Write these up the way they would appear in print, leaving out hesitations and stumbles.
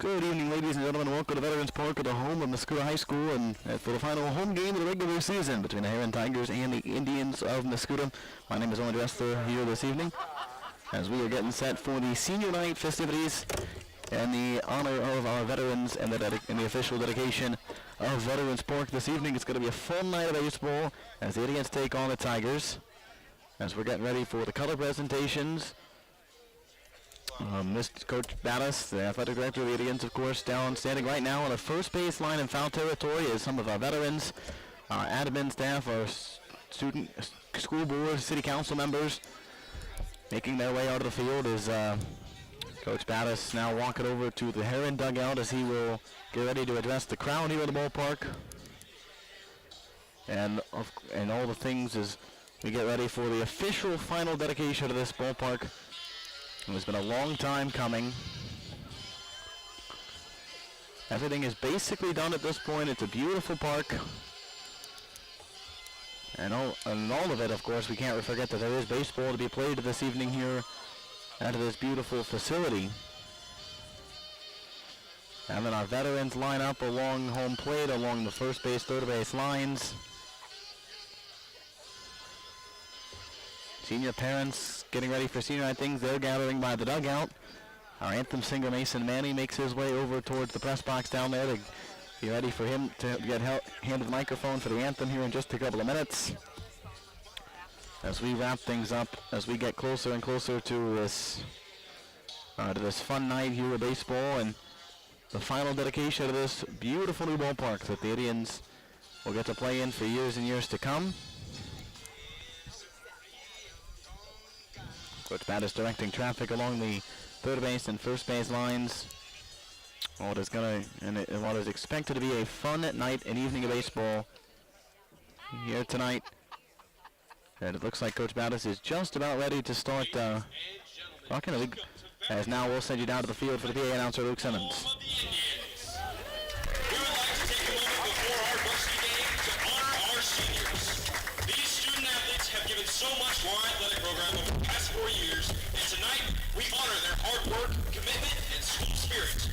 Good evening, ladies and gentlemen. Welcome to Veterans Park at the home of Mascoutah High School, and for the final home game of the regular season between the Herrin Tigers and the Indians of Mascoutah. My name is Owen Dressler here this evening as we are getting set for the senior night festivities and the honor of our veterans and the official dedication of Veterans Park this evening. It's going to be a fun night of baseball as the Indians take on the Tigers as we're getting ready for the color presentations. Mr. Coach Battis, the athletic director of the Indians, of course, standing right now on the first base line in foul territory is some of our veterans, our admin staff, our student, school board, city council members. Making their way out of the field is Coach Battis now walking over to the Herrin dugout as he will get ready to address the crowd here at the ballpark. And all the things as we get ready for the official final dedication of this ballpark. It's been a long time coming. Everything is basically done at this point. It's a beautiful park. And all of it, of course, we can't forget that there is baseball to be played this evening here at this beautiful facility. And then our veterans line up along home plate, along the first base, third base lines. Senior parents getting ready for senior night things. They're gathering by the dugout. Our anthem singer Mason Manny makes his way over towards the press box down there to be ready for him to get handed the microphone for the anthem here in just a couple of minutes. As we wrap things up, as we get closer and closer to this fun night here at baseball and the final dedication of this beautiful new ballpark that the Indians will get to play in for years and years to come. Coach Battis directing traffic along the third base and first base lines. What is expected to be a fun night and evening of baseball here tonight. And it looks like Coach Battis is just about ready to start talking. As now we'll send you down to the field for the PA announcer, Luke Simmons. We would like to take a moment before our varsity game to honor our seniors. These student athletes have given so much to our athletic program over the past 4 years, and tonight we honor their hard work, commitment, and school spirit.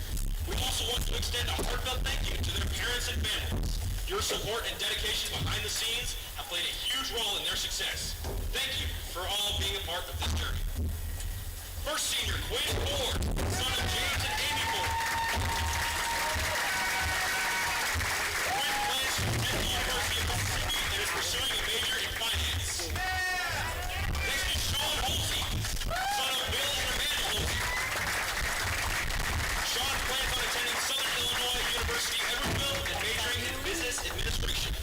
We also want to extend a heartfelt thank you to their parents and families. Your support and dedication behind the scenes have played a huge role in their success. Thank you for all being a part of this journey. First senior, Quinn Ford, son of James and Amy Ford. Quinn plans to attend the University of Mississippi and is pursuing a major in finance. Next is Sean Holsey, son of Bill and Amanda Holsey. Sean plans on attending Southern Illinois University Edwardsville and majoring in business administration.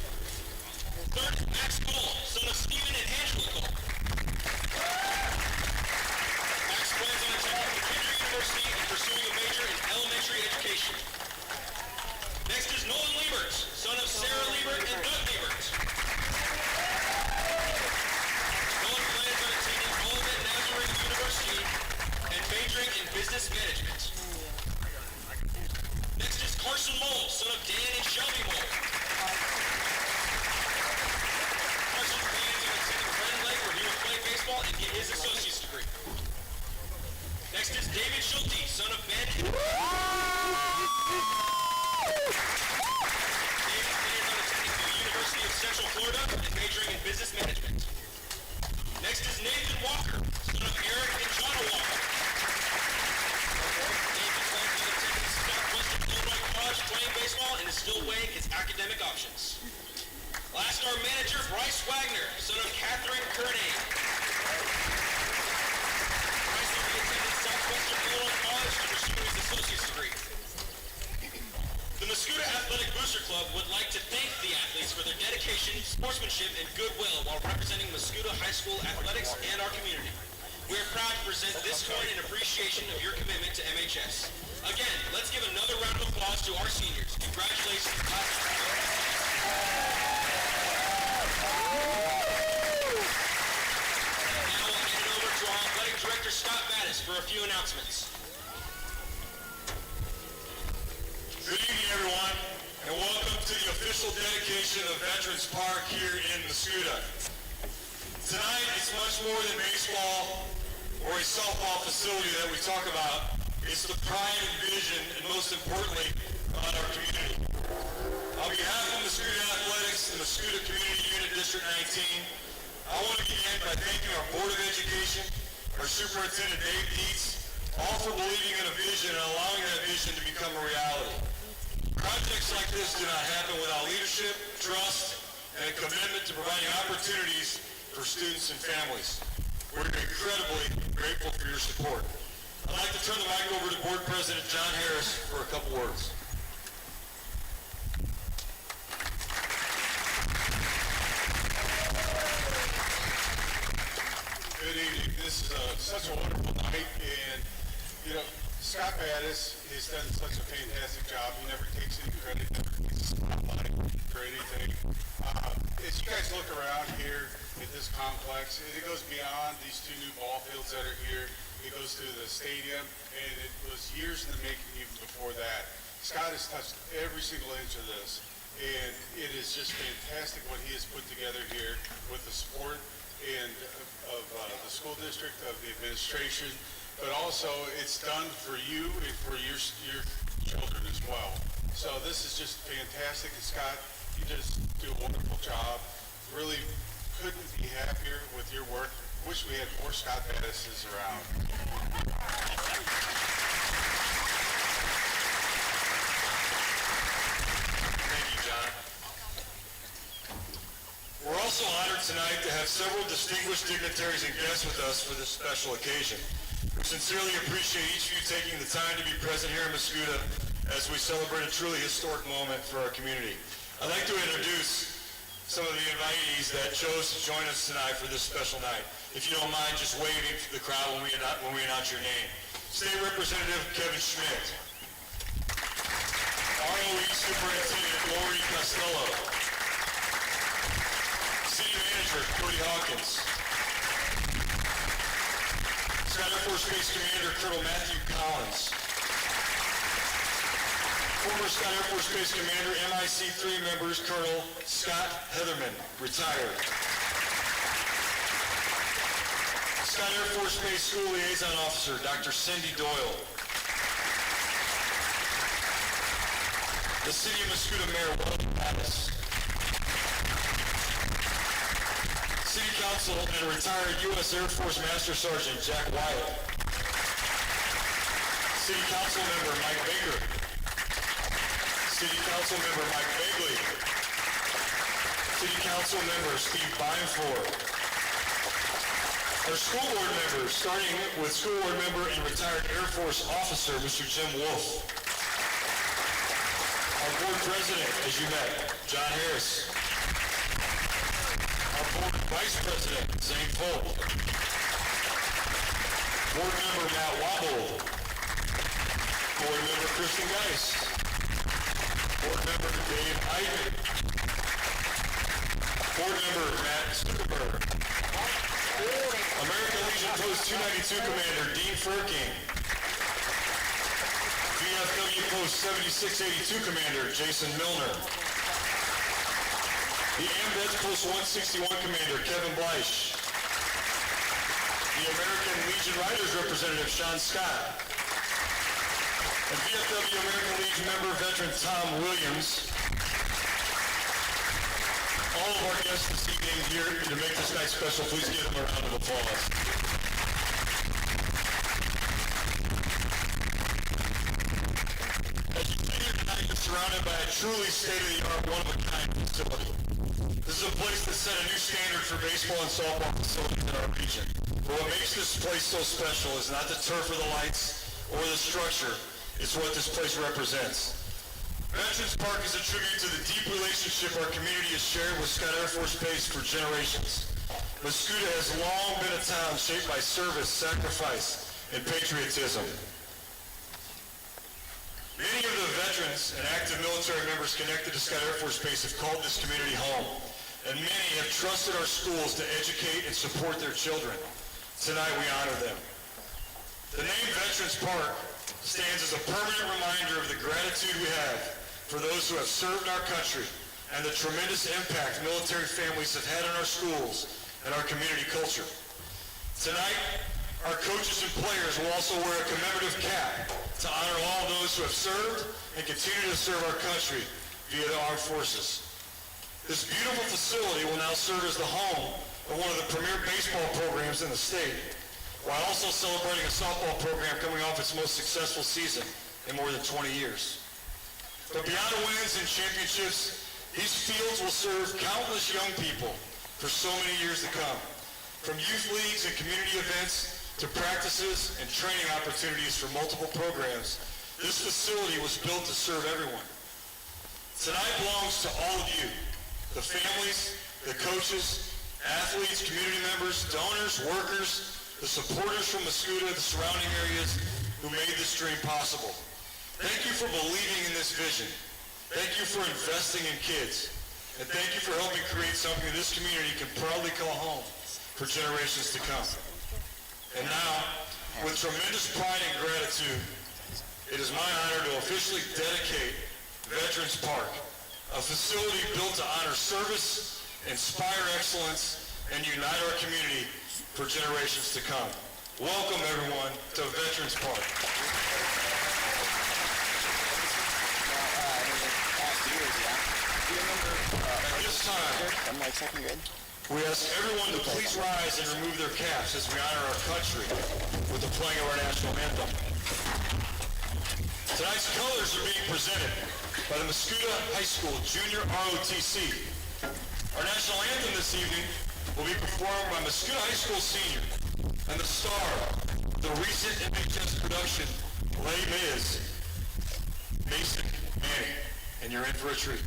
Third, Max Cole, son of Stephen and Angela Cole. Max plans on attending McKendree University and pursuing a major in elementary education. Next is Nolan Liebert, son of Sarah Liebert and Doug Liebert. Nolan plans on attending Olivet Nazarene University and majoring in business management. Next is Carson Mole, son of Dan and Shelby Mole. Carson plans on attending Friend Lake where he will play baseball and get his associate's degree. Next is David Schulte, son of Ben and David plans on attending the University of Central Florida and majoring in business management. Next is Nathan Walker, son of Eric and John Walker. Nathan plans on attending Southwestern Illinois College playing baseball and is still weighing his academic options. Last, our manager, Bryce Wagner, son of Catherine Kernay. Bryce will be attending Southwestern Illinois College to pursue his associate's degree. The Mascoutah Athletic Booster Club would like to thank the athletes for their dedication, sportsmanship, and goodwill while representing Mascoutah High School athletics and our community. We are proud to present this coin in appreciation of your commitment to MHS. Again, let's give another round of applause to our seniors. Congratulations, class of 2016. Now we'll hand it over to our athletic director, Scott Battis, for a few announcements. Good evening, everyone, and welcome to the official dedication of Veterans Park here in Mascoutah. Tonight, it's much more than baseball or a softball facility that we talk about. It's the pride and vision, and most importantly, on our community. On behalf of Mascoutah Athletics and Mascoutah Community Unit District 19, I want to begin by thanking our Board of Education, our Superintendent Dave Dietz, all for believing in a vision and allowing that vision to become a reality. Projects like this do not happen without leadership, trust, and a commitment to providing opportunities for students and families. We're incredibly grateful for your support. I'd like to turn the mic over to Board President John Harris for a couple words. Good evening. This is such a wonderful night, and Scott Battis has done such a fantastic job. He never takes any credit, never takes a spotlight for anything. As you guys look around here at this complex, it goes beyond these two new ball fields that are here. It goes to the stadium, and it was years in the making even before that. Scott has touched every single inch of this, and it is just fantastic what he has put together here with the support and of the school district, of the administration, but also it's done for you and for your children as well. So this is just fantastic. And Scott, you just do a wonderful job. Really couldn't be happier with your work. Wish we had more Scott Battises around. Thank you, John. We're also honored tonight to have several distinguished dignitaries and guests with us for this special occasion. We sincerely appreciate each of you taking the time to be present here in Mascoutah as we celebrate a truly historic moment for our community. I'd like to introduce some of the invitees that chose to join us tonight for this special night. If you don't mind just waving to the crowd when we announce your name. State Representative Kevin Schmidt. ROE Superintendent Lori Costello. City Manager Cody Hawkins. Scott Air Force Base Commander Colonel Matthew Collins. Former Scott Air Force Base Commander MIC-3 members Colonel Scott Heatherman, retired. Scott Air Force Base School Liaison Officer Dr. Cindy Doyle. The City of Mascoutah Mayor Weldon Pattis. City Council and retired U.S. Air Force Master Sergeant Jack Wyatt. City Council Member Mike Baker. City Council Member Mike Bagley. City Council Member Steve Beinford. Our school board members, starting with school board member and retired Air Force officer Mr. Jim Wolf. Our board president, as you met, John Harris. Our board vice president, Zane Folk. Board member Matt Wobble. Board member Kristen Geist. Board member Dave Ivey. Board member Matt Zuckerberg. American Legion Post 292 Commander Dean Furking. VFW Post 7682 Commander Jason Milner. The AMVETS Post 161 Commander Kevin Bleish. The American Legion Riders Representative Sean Scott. And VFW American Legion member veteran Tom Williams. All of our guests this evening here to make this night special, please give them a round of applause. As you sit here tonight, you're surrounded by a truly state-of-the-art, one-of-a-kind facility. This is a place that set a new standard for baseball and softball facilities in our region. But what makes this place so special is not the turf or the lights or the structure, it's what this place represents. Veterans Park is a tribute to the deep relationship our community has shared with Scott Air Force Base for generations. Mascoutah has long been a town shaped by service, sacrifice, and patriotism. Many of the veterans and active military members connected to Scott Air Force Base have called this community home, and many have trusted our schools to educate and support their children. Tonight we honor them. The name Veterans Park stands as a permanent reminder of the gratitude we have for those who have served our country and the tremendous impact military families have had on our schools and our community culture. Tonight, Our coaches and players will also wear a commemorative cap to honor all those who have served and continue to serve our country via the armed forces. This beautiful facility will now serve as the home of one of the premier baseball programs in the state, while also celebrating a softball program coming off its most successful season in more than 20 years. But beyond wins and championships, these fields will serve countless young people for so many years to come. From youth leagues and community events to practices and training opportunities for multiple programs, this facility was built to serve everyone. Tonight belongs to all of you, the families, the coaches, athletes, community members, donors, workers, the supporters from Mascoutah, the surrounding areas who made this dream possible. Thank you for believing in this vision. Thank you for investing in kids. And thank you for helping create something this community can proudly call home for generations to come. And now, with tremendous pride and gratitude, it is my honor to officially dedicate Veterans Park, a facility built to honor service, inspire excellence, and unite our community for generations to come. Welcome, everyone, to Veterans Park. At this time, I'm like second grade. we ask everyone to please rise and remove their caps as we honor our country with the playing of our national anthem. Tonight's colors are being presented by the Mascoutah High School Junior ROTC. Our national anthem this evening will be performed by Mascoutah High School Senior and the star of the recent MHS production, Les Mis, Mason Manning. And you're in for a treat.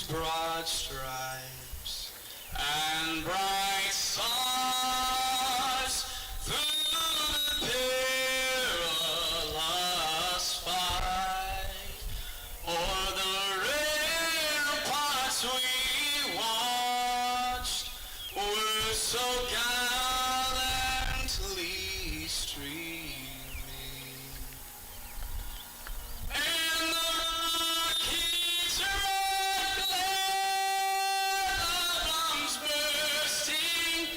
Broad stripes and bright stars through the perilous fight, o'er the ramparts we watched were so gallantly streaming, and the Rockies red glare, the bombs bursting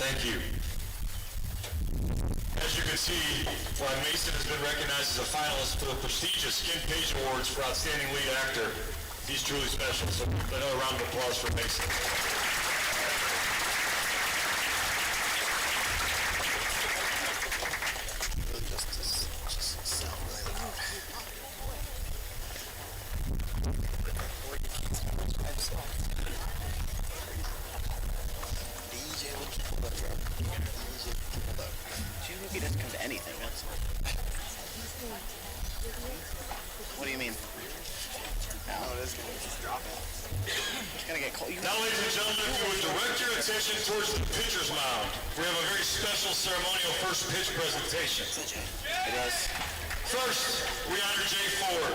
Thank you. As you can see, while Mason has been recognized as a finalist for the prestigious Skin Page Awards for Outstanding Lead Actor, he's truly special. So another round of applause for Mason. He doesn't come to anything, man. What do you mean? No, it is going to just drop it. It's going to get cold. Now, ladies and gentlemen, if you would direct your attention towards the pitcher's mound, we have a very special ceremonial first pitch presentation. It is. First, we honor Jay Ford,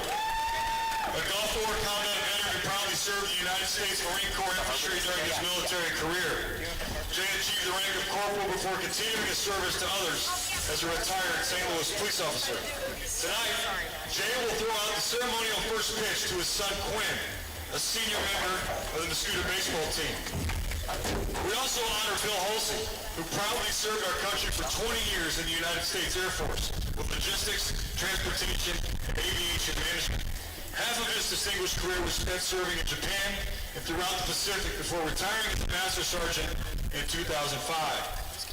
a Gulf War combat veteran who proudly served the United States Marine Corps infantry during his military career. Jay achieved the rank of corporal before continuing his service to others as a retired St. Louis police officer. Tonight, Jay will throw out the ceremonial first pitch to his son Quinn, a senior member of the Mascoutah baseball team. We also honor Bill Halsey, who proudly served our country for 20 years in the United States Air Force with logistics, transportation, and aviation management. Half of his distinguished career was spent serving in Japan and throughout the Pacific before retiring as a Master Sergeant in 2005.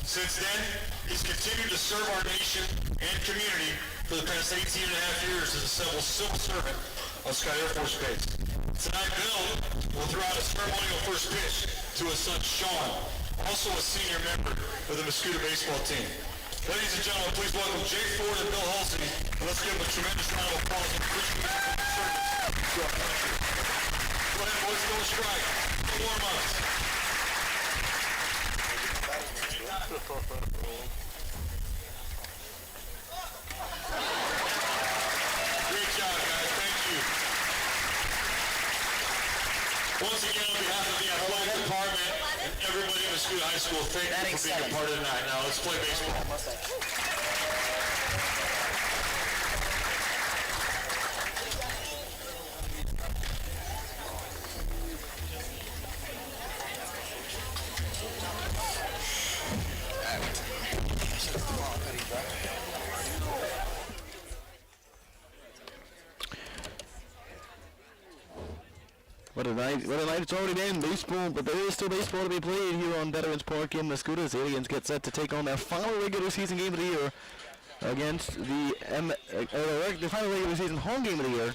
Since then, he's continued to serve our nation and community for the past 18 and a half years as a civil servant of Scott Air Force Base. Tonight, Bill will throw out a ceremonial first pitch to his son, Sean, also a senior member of the Mascoutah baseball team. Ladies and gentlemen, please welcome Jay Ford and Bill Halsey, and let's give them a tremendous round of applause and appreciation for their service to our country. Go ahead, boys, go strike. Warm ups. Great job, guys. Thank you. Once again, on behalf of the athletic department and everybody in Mascoutah High School, thank you for being a part of the night. Now, let's play baseball. What a night it's already been. Baseball, but there is still baseball to be played here on Veterans Park in Mascoutah. The Aliens get set to take on their final regular season game of the year against the final regular season home game of the year.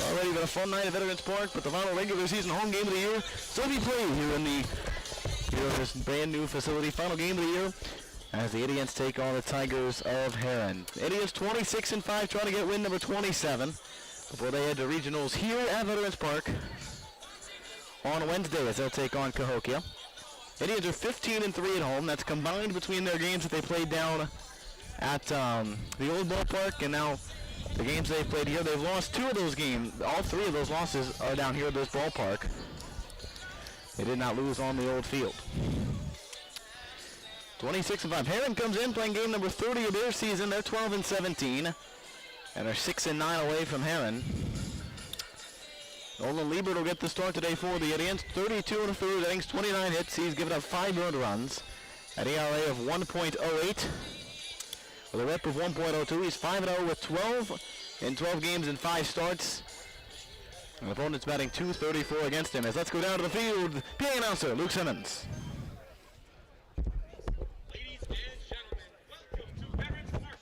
Already been a fun night at Veterans Park, but the final regular season home game of the year still be played here in this brand new facility. Final game of the year as the Indians take on the Tigers of Herrin. Indians 26-5, trying to get win number 27 before they head to regionals here at Veterans Park on Wednesday as they'll take on Cahokia. Indians are 15-3 at home. That's combined between their games that they played down at the old ballpark and now the games they've played here. They've lost 2 of those games. All 3 of those losses are down here at this ballpark. They did not lose on the old field. 26-5. Herrin comes in playing game number 30 of their season. They're 12-17 and are 6-9 away from Herrin. Nolan Liebert will get the start today for the Indians. 32 in the third innings, 29 hits. He's given up 5 earned runs. An ERA of 1.08. With a whip of 1.02. He's 5-0 with 12 in 12 games and 5 starts. And the opponent's batting .234 against him. As let's go down to the field. PA announcer Luke Simmons. Ladies and gentlemen, welcome to Veterans Park.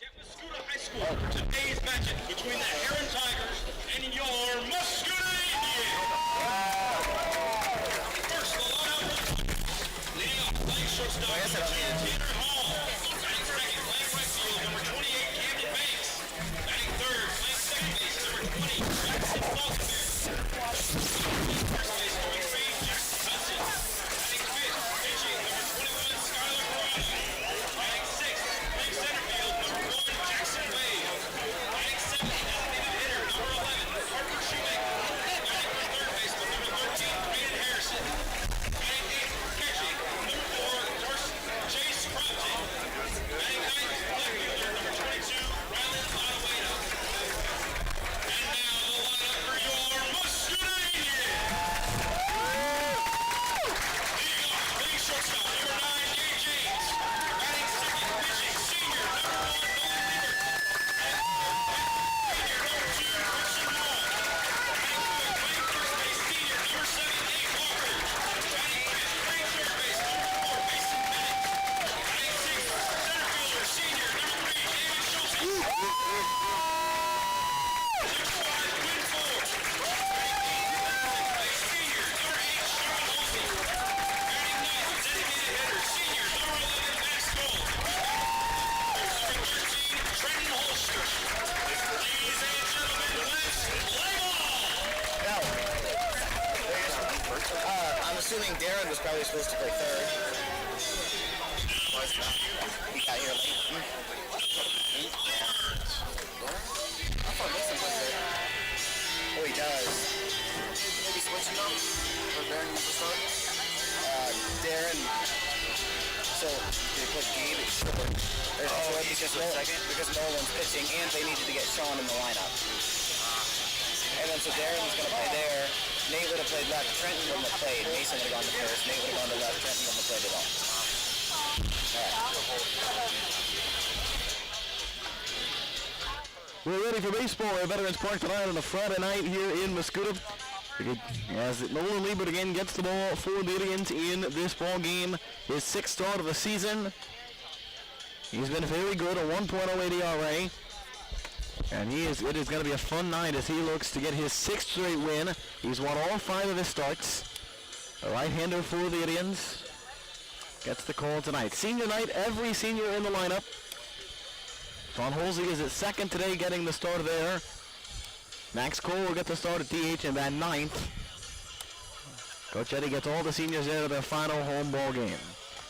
I'm assuming Darren was probably supposed to play third. He got here late. I thought Mason was there. Oh, he does. Maybe switching them? Or Darren used to start? Darren. So, they put Gabe at short. Because Nolan's pitching, and they needed to get Sean in the lineup. And then so Darren was going to play there. Nate would have played left. Trenton wouldn't have played. Mason would have gone to first. Nate would have gone to left. Trenton wouldn't have played at all. We're ready for baseball at Veterans Park tonight on a Friday night here in Mascoutah. As Nolan Liebert again gets the ball for the Indians in this ball game. His sixth start of the season. He's been very good, a 1.08 ERA. And it is going to be a fun night as he looks to get his sixth straight win. He's won all 5 of his starts. A right-hander for the Indians gets the call tonight. Senior night, every senior in the lineup. Sean Holsey is at second today, getting the start there. Max Cole will get the start at DH in that ninth. Coach Eddie gets all the seniors there to their final home ball game.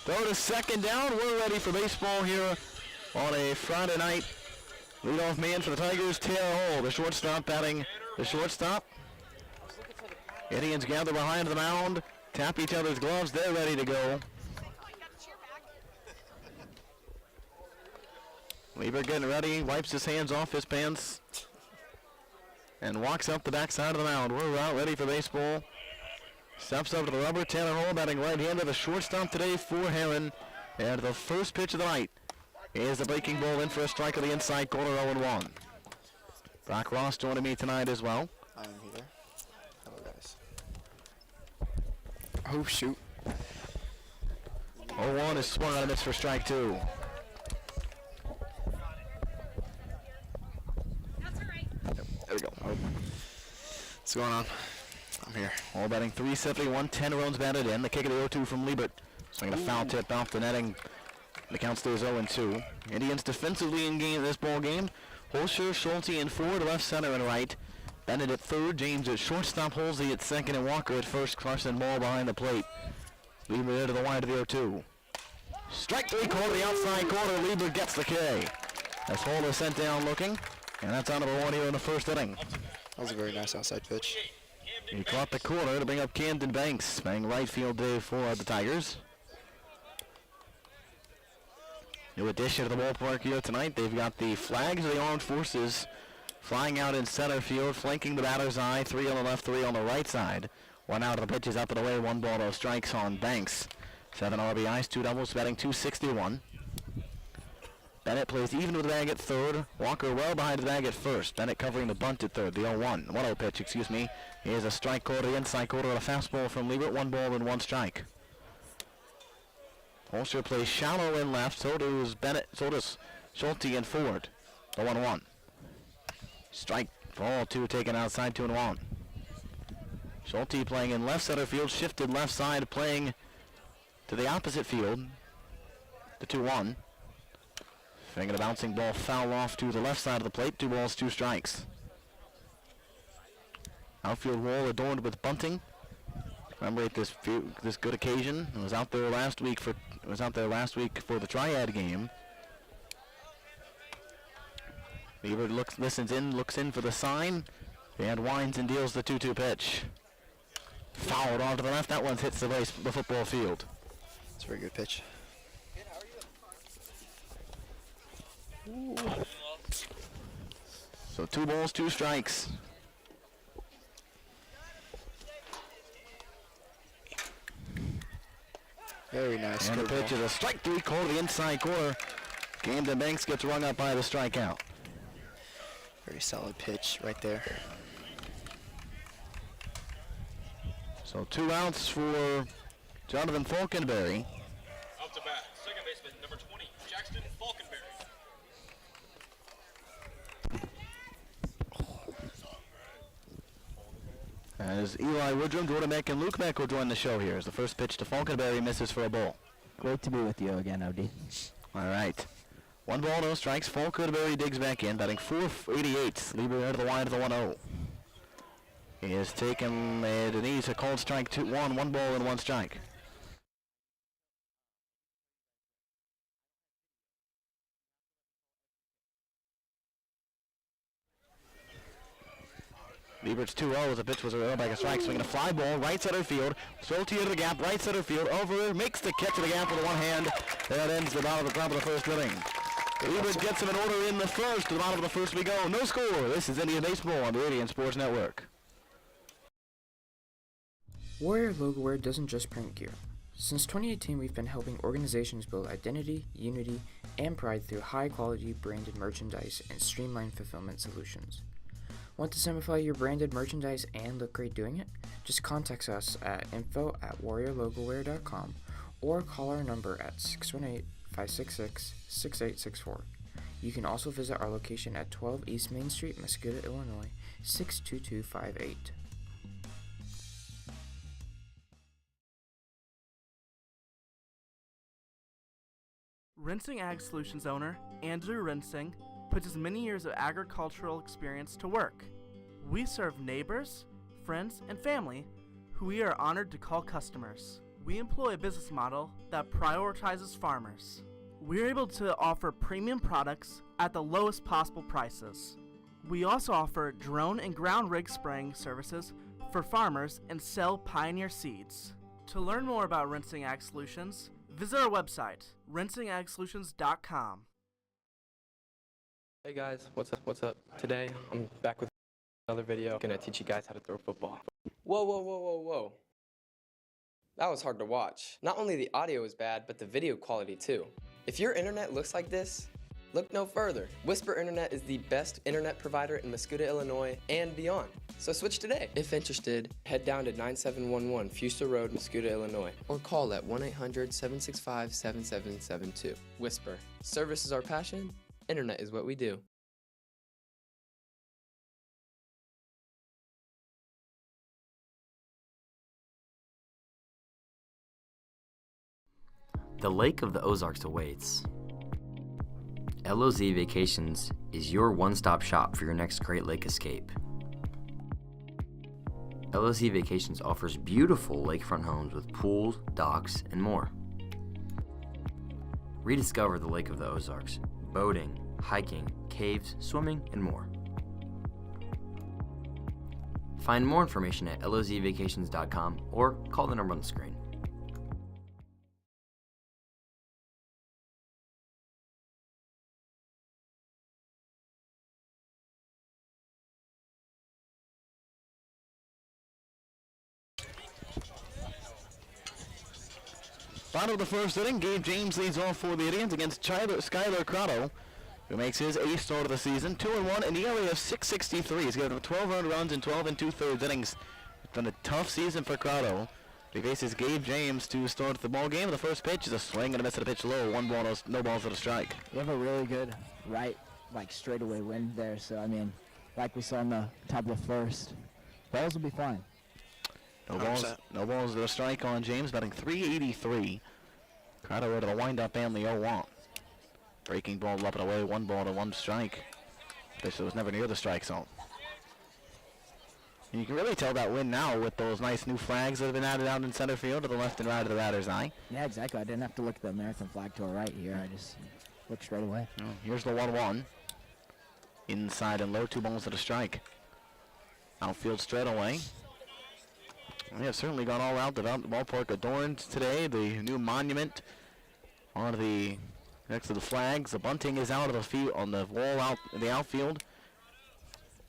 Throw to second down. We're ready for baseball here on a Friday night. Leadoff man for the Tigers, Taylor Hall, the shortstop, batting the shortstop. Indians gather behind the mound, tap each other's gloves. They're ready to go. Liebert getting ready, wipes his hands off his pants, and walks up the backside of the mound. We're out ready for baseball. Steps up to the rubber. Taylor Hall batting right-handed, the shortstop today for Herrin. And the first pitch of the night is the breaking ball in for a strike on the inside corner, 0-1. Brock Ross joining me tonight as well. I am here. Hello, guys. Oh, shoot. 0-1 is swung on a miss for strike 2. There we go. What's going on? I'm here. All batting 371, 10 runs batted in. The kick of the 0-2 from Liebert. Swinging a foul tip off the netting. The count stays 0-2. Indians defensively in this ball game. Holscher, Schulte, and Ford, left, center, and right. Bennett at third, James at shortstop, Holsey at second, and Walker at first. Carson Ball behind the plate. Liebert there to the wide of the 0-2. Strike 3, call to the outside corner. Liebert gets the K. As Hall is sent down looking, and that's on number 1 here in the first inning. That was a very nice outside pitch. He caught the corner to bring up Camden Banks, playing right field day for the Tigers. New addition to the ballpark here tonight. They've got the flags of the armed forces flying out in center field, flanking the batter's eye. 3 on the left, 3 on the right side. 1 out of the pitches up and away. 1 ball, no strikes on Banks. 7 RBIs, 2 doubles, batting .261. Bennett plays even with the bag at third. Walker well behind the bag at first. Bennett covering the bunt at third. The 1-0 pitch, is a strike call to the inside quarter. A fastball from Liebert. 1 ball and 1 strike. Holscher plays shallow in left. So does Bennett. So does Schulte and Ford. The 1-1. Strike. Ball 2 taken outside. 2-1. Schulte playing in left center field. Shifted left side, playing to the opposite field. The 2-1. Fingering a bouncing ball foul off to the left side of the plate. 2 balls, 2 strikes. Outfield wall adorned with bunting. Commemorate this good occasion. It was out there last week for the Triad game. Beaver looks in for the sign, and winds and deals the 2-2 pitch. Fouled off to the left. That one hits the football field. It's a very good pitch. Ooh. So 2 balls, 2 strikes. Very nice. And the pitch is a strike 3 called to the inside corner. Camden Banks gets rung up by the strikeout. Very solid pitch right there. So 2 outs for Jonathan Falkenberry. Up to bat, second baseman, number 20, Jackson Falkenberry. As Eli Woodrum, Jordan Beck, and Luke Beck will join the show here as the first pitch to Falkenberry misses for a ball. Great to be with you again, OD. All right. 1 ball, no strikes. Falkenberry digs back in, batting .488. Lieber out of the wide of the 1-0. He has taken Denise a called strike 2-1, 1 ball and 1 strike. Liebert's 2-0 as the pitch was a back a strike, swinging a fly ball, right center field. Schulte into the gap, right center field, over, makes the catch of the gap with one hand. That ends the bottom of the top of the first inning. Liebert gets him an order in the first. To the bottom of the first we go. No score. This is Indian Baseball on the Indian Sports Network. Warrior Logo Wear doesn't just print gear. Since 2018, we've been helping organizations build identity, unity, and pride through high-quality branded merchandise and streamlined fulfillment solutions. Want to simplify your branded merchandise and look great doing it? Just contact us at info@warriorlogowear.com or call our number at 618-566-6864. You can also visit our location at 12 East Main Street, Mascoutah, Illinois, 62258. Rinsing Ag Solutions owner Andrew Rinsing puts his many years of agricultural experience to work. We serve neighbors, friends, and family who we are honored to call customers. We employ a business model that prioritizes farmers. We are able to offer premium products at the lowest possible prices. We also offer drone and ground rig spraying services for farmers and sell Pioneer seeds. To learn more about Rinsing Ag Solutions, visit our website, rinsingagsolutions.com. Hey guys, what's up? Today, I'm back with another video. I'm gonna teach you guys how to throw football. Whoa. That was hard to watch. Not only the audio is bad, but the video quality too. If your internet looks like this, look no further. Whisper Internet is the best internet provider in Mascoutah, Illinois, and beyond. So switch today. If interested, head down to 9711 Fuster Road, Mascoutah, Illinois, or call at 1-800-765-7772. Whisper. Service is our passion. Internet is what we do. The Lake of the Ozarks awaits. LOZ Vacations is your one-stop shop for your next Great Lake escape. LOZ Vacations offers beautiful lakefront homes with pools, docks, and more. Rediscover the Lake of the Ozarks, boating, hiking, caves, swimming, and more. Find more information at lozvacations.com or call the number on the screen. Bottom of the first inning, Gabe James leads off for the Indians against Skylar Crotto, who makes his 8th start of the season. 2-1, an ERA of .663. He's given 12 earned runs in 12 2/3 innings. It's been a tough season for Crotto. He faces Gabe James to start the ball game. The first pitch is a swing and a miss at a pitch low. 1 ball, no balls at a strike. We have a really good straightaway wind there. So, I mean, like we saw in the top of the first, balls will be fine. No balls at a strike on James, batting .383. Corrado to the windup and the 0-1. Breaking ball up and away, 1 ball to 1 strike. Bishop was never near the strike zone. And you can really tell that win now with those nice new flags that have been added out in center field to the left and right of the batter's eye. Yeah, exactly. I didn't have to look at the American flag to our right here. I just looked straight away. Here's the 1-1. Inside and low, 2 balls to the strike. Outfield straight away. We have certainly gone all out. The ballpark adorned today. The new monument on the next to the flags. The bunting is out of the field on the wall out in the outfield.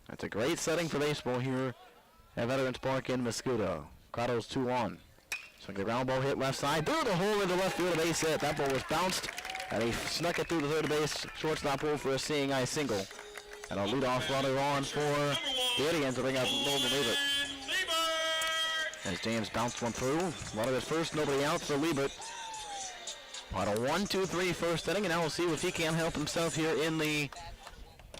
That's a great setting for baseball here at Veterans Park in Mascoutah. Corrado's 2-1. So the ground ball hit left side. Through the hole into left field, a base hit. That ball was bounced, and he snuck it through the third base shortstop hole for a seeing eye single. And a leadoff runner on for the Indians to bring up Golden Liebert. As James bounced one through. Runner at first, nobody out for Liebert. On a 1-2-3 first inning, and now we'll see if he can't help himself here in the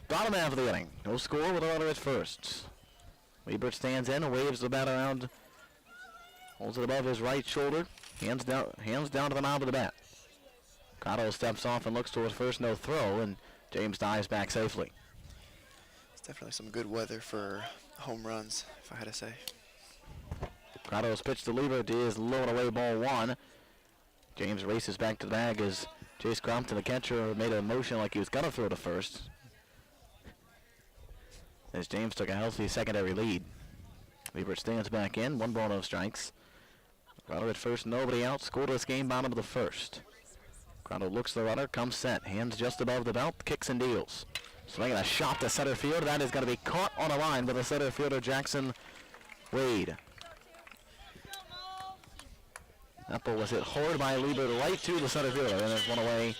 bottom half of the inning. No score with a runner at first. Liebert stands in and waves the bat around. Holds it above his right shoulder. Hands down to the knob of the bat. Corrado steps off and looks towards first, no throw, and James dives back safely. It's definitely some good weather for home runs, if I had to say. Corrado's pitch to Liebert is low and away, ball 1. James races back to the bag as Chase Crompton, the catcher, made a motion like he was going to throw to first. As James took a healthy secondary lead. Liebert stands back in, 1 ball, no strikes. Corrado at first, nobody out, scoreless game, bottom of the first. Corrado looks the runner, comes set, hands just above the belt, kicks and deals. Swinging a shot to center field, that is going to be caught on a line by the center fielder, Jackson Wade. That ball was hit hard by Liebert right to the center fielder, and there's one away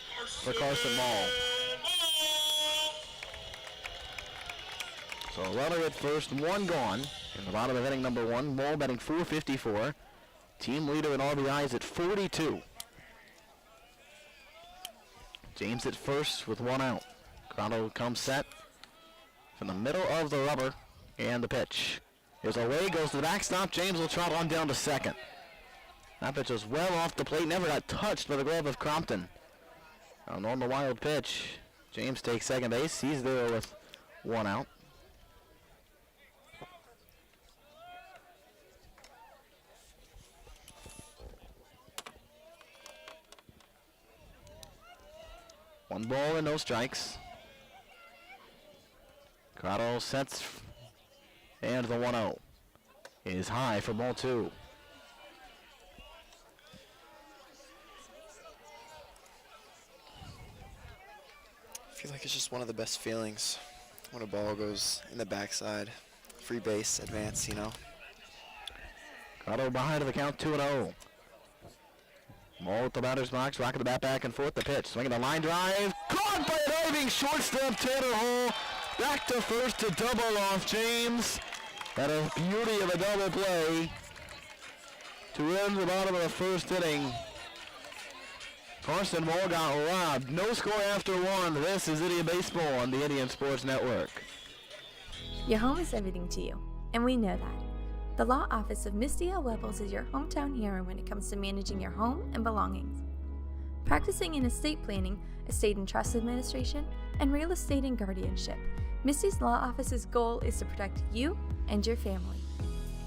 for Carson Mall. So runner at first, 1 gone in the bottom of inning number 1. Mall batting .454. Team leader in RBIs at 42. James at first with 1 out. Corrado comes set from the middle of the rubber, and the pitch. Here's away, goes to the backstop. James will trot on down to second. That pitch was well off the plate, never got touched by the glove of Crompton. On the wild pitch, James takes second base. He's there with 1 out. One ball and no strikes. Corrado sets, and the 1-0 is high for ball 2. I feel like it's just one of the best feelings when a ball goes in the backside. Free base, advance, you know. Corrado behind the count, 2-0. Mall at the batter's box, rocking the bat back and forth. The pitch, swinging the line drive, caught by a diving shortstop, Tanner Hall. Back to first to double off James. And a beauty of a double play to end the bottom of the first inning. Carson Moore got robbed. No score after 1. This is Indian Baseball on the Indian Sports Network. Your home is everything to you, and we know that. The Law Office of Misty L. Webbles is your hometown hero when it comes to managing your home and belongings. Practicing in estate planning, estate and trust administration, and real estate and guardianship, Misty's Law Office's goal is to protect you and your family.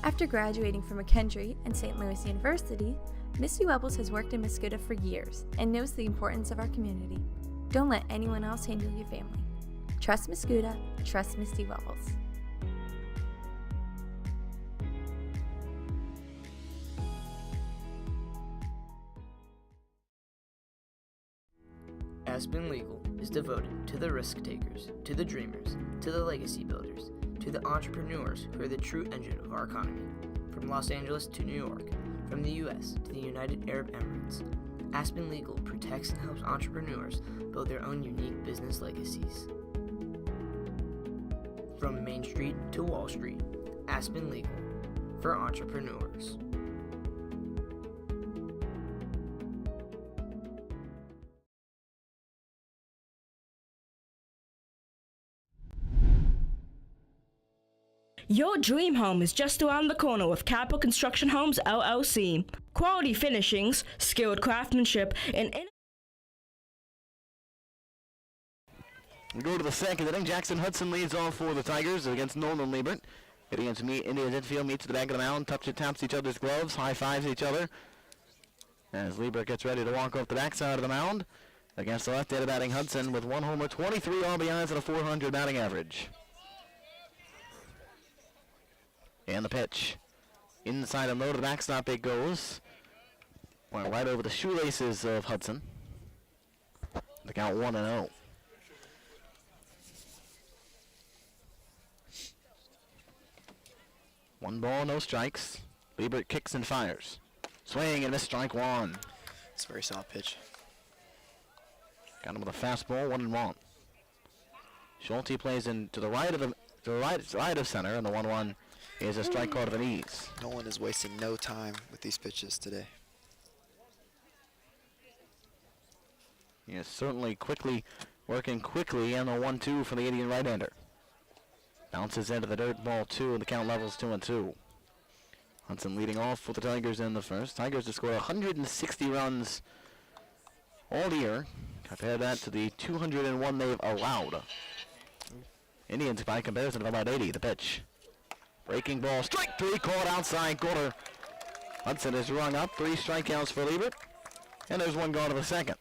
After graduating from McKendree and St. Louis University, Misty Webbles has worked in Mascoutah for years and knows the importance of our community. Don't let anyone else handle your family. Trust Mascoutah, trust Misty Webbles. Aspen Legal is devoted to the risk takers, to the dreamers, to the legacy builders, to the entrepreneurs who are the true engine of our economy. From Los Angeles to New York, from the U.S. to the United Arab Emirates, Aspen Legal protects and helps entrepreneurs build their own unique business legacies. From Main Street to Wall Street, Aspen Legal, for entrepreneurs. Your dream home is just around the corner with Capital Construction Homes LLC. quality finishings, skilled craftsmanship, and We go to the second inning. Jackson Hudson leads off for the Tigers against Nolan Liebert. Indians infield meets the back of the mound, taps each other's gloves, high fives each other. As Liebert gets ready to walk off the backside of the mound against the left-handed batting Hudson with 1 homer, 23 RBIs, and a .400 batting average. And the pitch. Inside and low to the backstop it goes. Went right over the shoelaces of Hudson. The count 1-0. One ball, no strikes. Liebert kicks and fires. Swing and miss, strike one. It's a very soft pitch. Got him with a fastball, 1-1. Schulte plays in to the right of center, and the 1-1 is a strike called of an ease. Nolan is wasting no time with these pitches today. He is certainly working quickly, and the 1-2 for the Indian right-hander. Bounces into the dirt, ball 2, and the count levels 2-2. Hudson leading off for the Tigers in the first. Tigers have scored 160 runs all year. Compare that to the 201 they've allowed. Indians, by comparison, of about 80. The pitch. Breaking ball, strike 3, called outside corner. Hudson is rung up, 3 strikeouts for Liebert, and there's 1 gone to the second.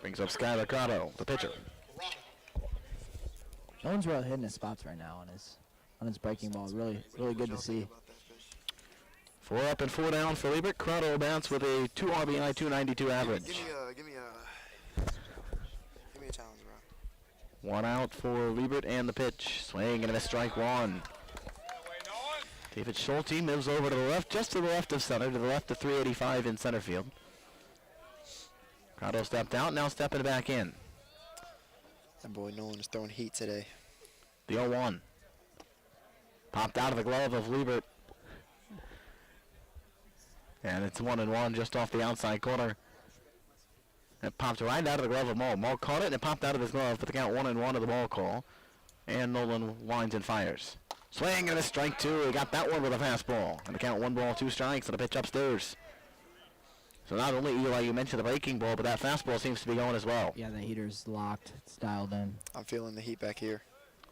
Brings up Skylar Cotto, the pitcher. No one's really hitting his spots right now on his breaking ball. Really good to see. 4 up and 4 down for Liebert. Crotto bats with a 2 RBI, 292 average. Give me a challenge, bro. 1 out for Liebert and the pitch. Swing and a miss, strike 1. David Schulte moves over to the left, just to the left of center, to the left of 385 in center field. Crotto stepped out, now stepping back in. That boy Nolan is throwing heat today. The 0-1. Popped out of the glove of Liebert. And it's 1-1 just off the outside corner. It popped right out of the glove of Mull. Mull caught it and it popped out of his glove, but the count 1-1 of the ball call. And Nolan winds and fires. Swing and a strike 2. He got that one with a fastball. And the count 1 ball, 2 strikes, and a pitch upstairs. So not only, Eli, you mentioned the breaking ball, but that fastball seems to be going as well. Yeah, the heater's locked. It's dialed in. I'm feeling the heat back here.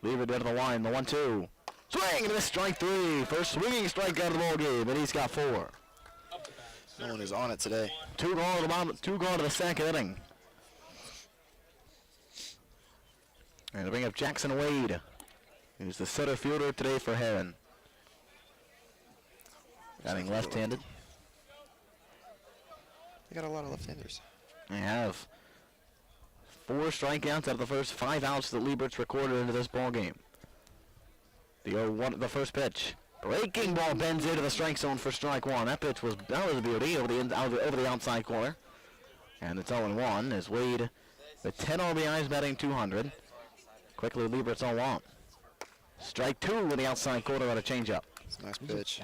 Liebert into the line, the 1-2. Swing and a miss, strike 3. First swinging strike out of the ball game, and he's got 4. Nolan is on it today. 2 gone to the second inning. And to bring up Jackson Wade, who's the center fielder today for Herrin. Batting left-handed. They got a lot of left-handers. They have 4 strikeouts out of the first 5 outs that Liebert's recorded into this ball game. The 0-1, the first pitch. Breaking ball bends into the strike zone for strike 1. That was a beauty over the outside corner. And it's 0-1 as Wade with 10 RBIs batting 200. Quickly Liebert's 0-1. Strike 2 with the outside corner on a changeup. It's a nice pitch.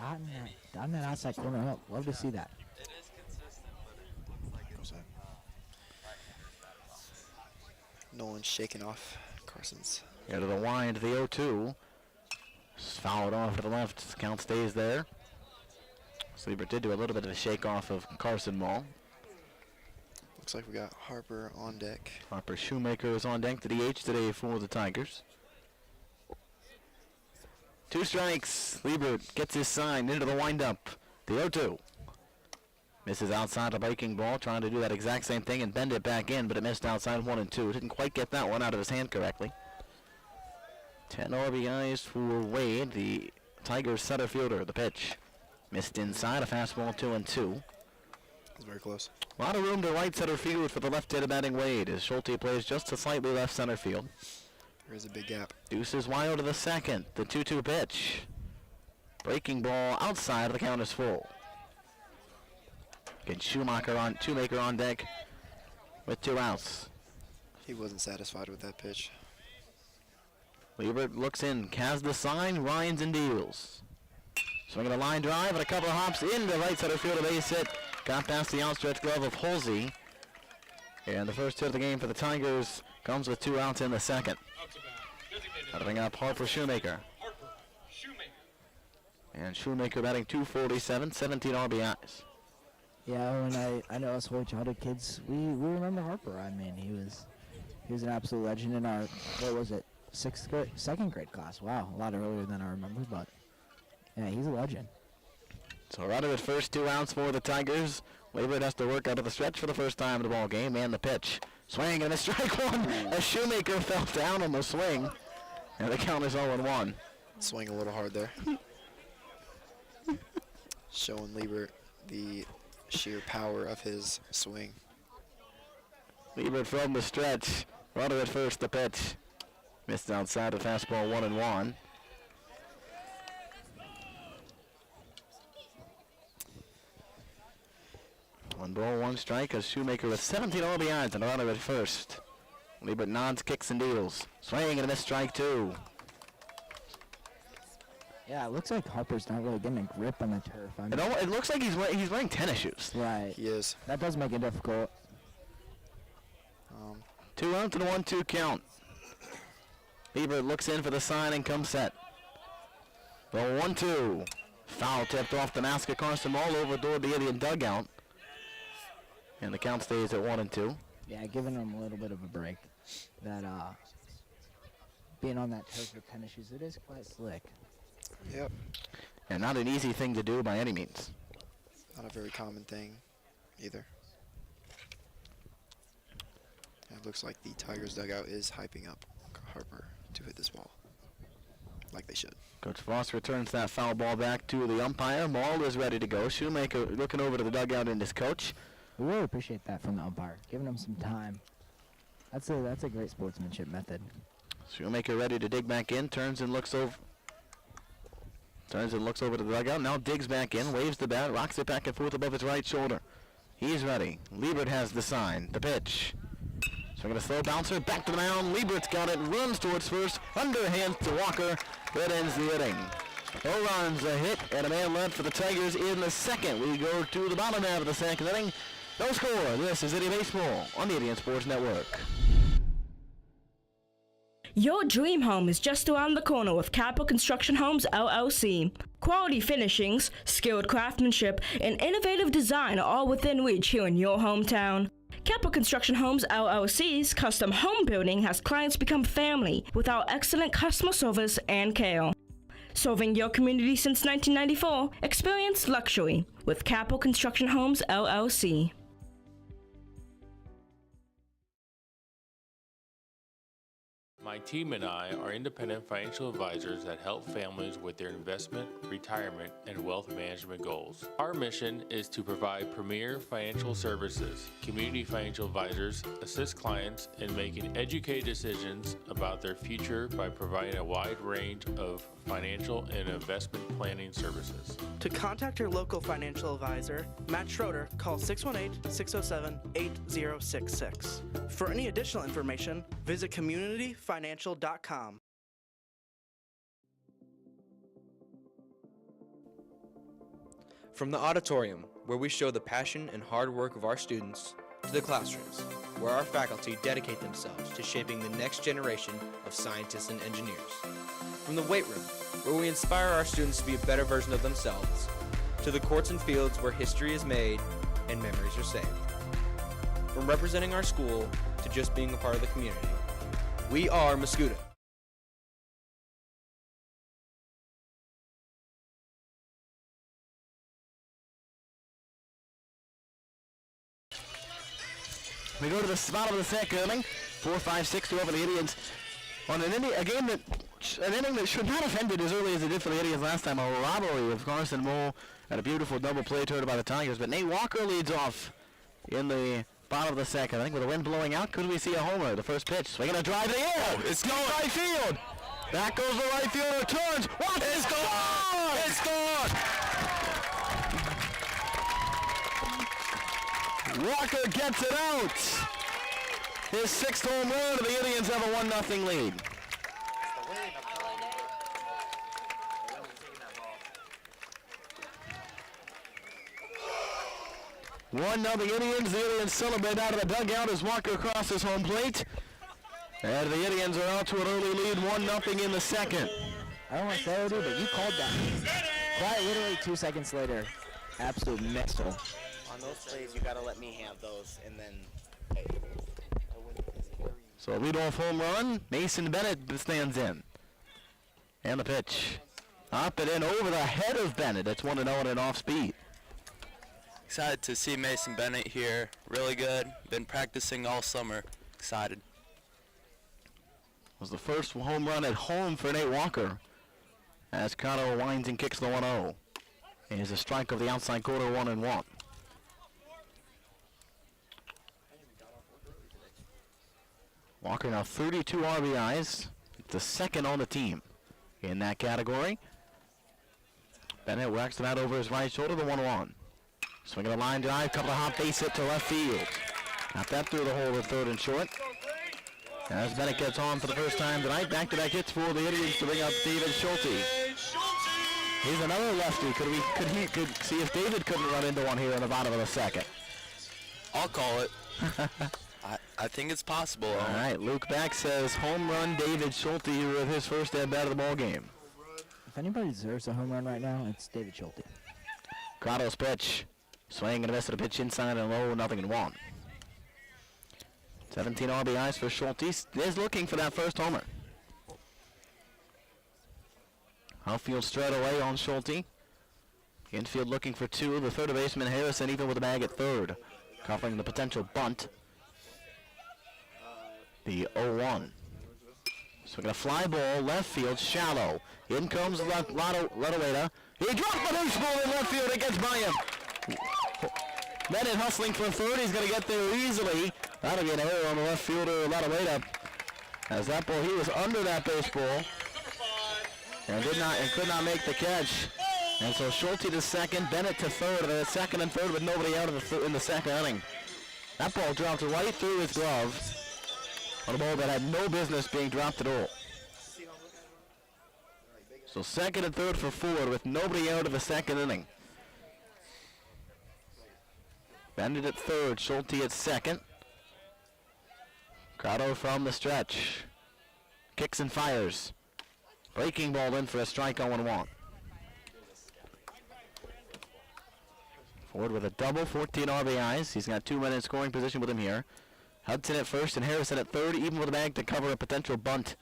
Dotting that outside corner up. Love to see that. Nolan's shaking off Carson's. Go to the wind, the 0-2. Fouled off to the left. Count stays there. Liebert did do a little bit of a shake off of Carson Mull. Looks like we got Harper on deck. Harper Shoemaker is on deck to DH today for the Tigers. 2 strikes. Liebert gets his sign into the windup. The 0-2. Misses outside the breaking ball, trying to do that exact same thing and bend it back in, but it missed outside 1-2. Didn't quite get that one out of his hand correctly. 10 RBIs for Wade, the Tigers center fielder. The pitch missed inside, a fastball 2-2. It's very close. A lot of room to right center field for the left-handed batting Wade as Schulte plays just a slightly left center field. There is a big gap. Deuces wild to the second, the 2-2 pitch. Breaking ball outside, the count is full. Again, Shoemaker on deck with 2 outs. He wasn't satisfied with that pitch. Liebert looks in, has the sign, Ryans and deals. Swinging a line drive and a couple of hops into right center field, a base hit. Got past the outstretched glove of Halsey. And the first hit of the game for the Tigers comes with 2 outs in the second. That'll bring up Harper Shoemaker. And Shoemaker batting .247, 17 RBIs. Yeah, and I know us Holy Childhood kids, we remember Harper. I mean, he was an absolute legend in our, what was it, second grade class. Wow, a lot earlier than I remember, but yeah, he's a legend. So runner at first, 2 outs for the Tigers. Wayward has to work out of the stretch for the first time in the ball game, and the pitch. Swing and a strike one as Shoemaker fell down on the swing. And the count is 0-1. Swing a little hard there. Showing Liebert the sheer power of his swing. Liebert from the stretch. Runner at first, the pitch. Missed outside the fastball, 1-1. One ball, 1 strike as Shoemaker with 17 RBIs and a runner at first. Liebert nods, kicks, and deals. Swing and a missed strike 2. Yeah, it looks like Harper's not really getting a grip on the turf. I mean, It looks like he's wearing tennis shoes. right. He is. That does make it difficult. 2 out and a 1-2 count. Liebert looks in for the sign and comes set. The 1-2. Foul tipped off the Mascoutah Carson Mall over toward the Indian dugout. And the count stays at 1-2. Yeah, giving him a little bit of a break. That being on that turf with tennis shoes, it is quite slick. Yep. And not an easy thing to do by any means. Not a very common thing either. It looks like the Tigers dugout is hyping up Harper to hit this ball, like they should. Coach Voss returns that foul ball back to the umpire. Maul is ready to go. Shoemaker looking over to the dugout and his coach. We really appreciate that from the umpire, giving him some time. That's a great sportsmanship method. Shoemaker ready to dig back in, turns and looks over to the dugout, now digs back in, waves the bat, rocks it back and forth above his right shoulder. He's ready. Liebert has the sign, the pitch. Swinging a slow bouncer, back to the mound. Liebert's got it, runs towards first, underhand to Walker. That ends the inning. 0 runs, a hit, and a man left for the Tigers in the second. We go to the bottom half of the second inning. No score. This is Indian Baseball on the Indian Sports Network. Your dream home is just around the corner with Capital Construction Homes LLC. Quality finishings, skilled craftsmanship, and innovative design are all within reach here in your hometown. Capital Construction Homes LLC's custom home building has clients become family with our excellent customer service and care. Serving your community since 1994, experience luxury with Capital Construction Homes LLC. My team and I are independent financial advisors that help families with their investment, retirement, and wealth management goals. Our mission is to provide premier financial services. Community financial advisors assist clients in making educated decisions about their future by providing a wide range of financial and investment planning services. To contact your local financial advisor, Matt Schroeder, call 618-607-8066. For any additional information, visit communityfinancial.com. From the auditorium, where we show the passion and hard work of our students, to the classrooms, where our faculty dedicate themselves to shaping the next generation of scientists and engineers. From the weight room, where we inspire our students to be a better version of themselves, to the courts and fields where history is made and memories are saved. From representing our school to just being a part of the community, we are Mascoutah. We go to the spot of the second inning. 4-5-6 over the Indians on an inning that should not have ended as early as it did for the Indians last time. A robbery of Carson Mole and a beautiful double play turned by the Tigers. But Nate Walker leads off in the bottom of the second. I think with the wind blowing out, could we see a homer? The first pitch, swinging a drive to the air. It's going right field. Back goes the right fielder. Turns. What? It's gone. It's gone. Walker gets it out. His 6th home run, and the Indians have a 1-0 lead. 1-0 Indians. The Indians celebrate out of the dugout as Walker crosses home plate. And the Indians are out to an early lead, 1-0 in the second. I don't want to say it, but you called that. Quite literally 2 seconds later, absolute missile. On those plays, you gotta let me have those, and then. Hey. So a leadoff home run. Mason Bennett stands in. And the pitch. Up and in over the head of Bennett. It's 1-0 at an off speed. Excited to see Mason Bennett here. Really good. Been practicing all summer. Excited. Was the first home run at home for Nate Walker. As Cotto winds and kicks the 1-0. And is a strike of the outside corner, 1-1. Walker now 32 RBIs. The second on the team in that category. Bennett whacks the bat over his right shoulder, the 1-1. Swinging a line drive, couple of hop base hit to left field. Got that through the hole with third and short. As Bennett gets on for the first time tonight, back-to-back hits for the Indians to bring up David Schulte. He's another lefty. Could see if David couldn't run into one here in the bottom of the second. I'll call it. I think it's possible. All right, Luke Beck says home run David Schulte with his first at-bat of the ball game. If anybody deserves a home run right now, it's David Schulte. Grotto's pitch. Swing and a miss of the pitch inside and low, 0-1. 17 RBIs for Schulte. Is looking for that first homer. Outfield straight away on Schulte. Infield looking for two. The third baseman Harrison even with a bag at third. Covering the potential bunt. The 0-1. Swinging a fly ball, left field, shallow. In comes Ladaweda. He dropped the baseball in left field. It gets by him. Bennett hustling for third. He's going to get there easily. That'll be an error on the left fielder, Ladaweda. As that ball, he was under that baseball and could not make the catch. And so Schulte to second, Bennett to third, second and third with nobody out in the second inning. That ball dropped right through his glove on a ball that had no business being dropped at all. So second and third for Ford with nobody out of the second inning. Bennett at third, Schulte at second. Cotto from the stretch. Kicks and fires. Breaking ball in for a strike on 1-1. Ford with a double, 14 RBIs. He's got 2 men in scoring position with him here. Hudson at first and Harrison at third, even with a bag to cover a potential bunt.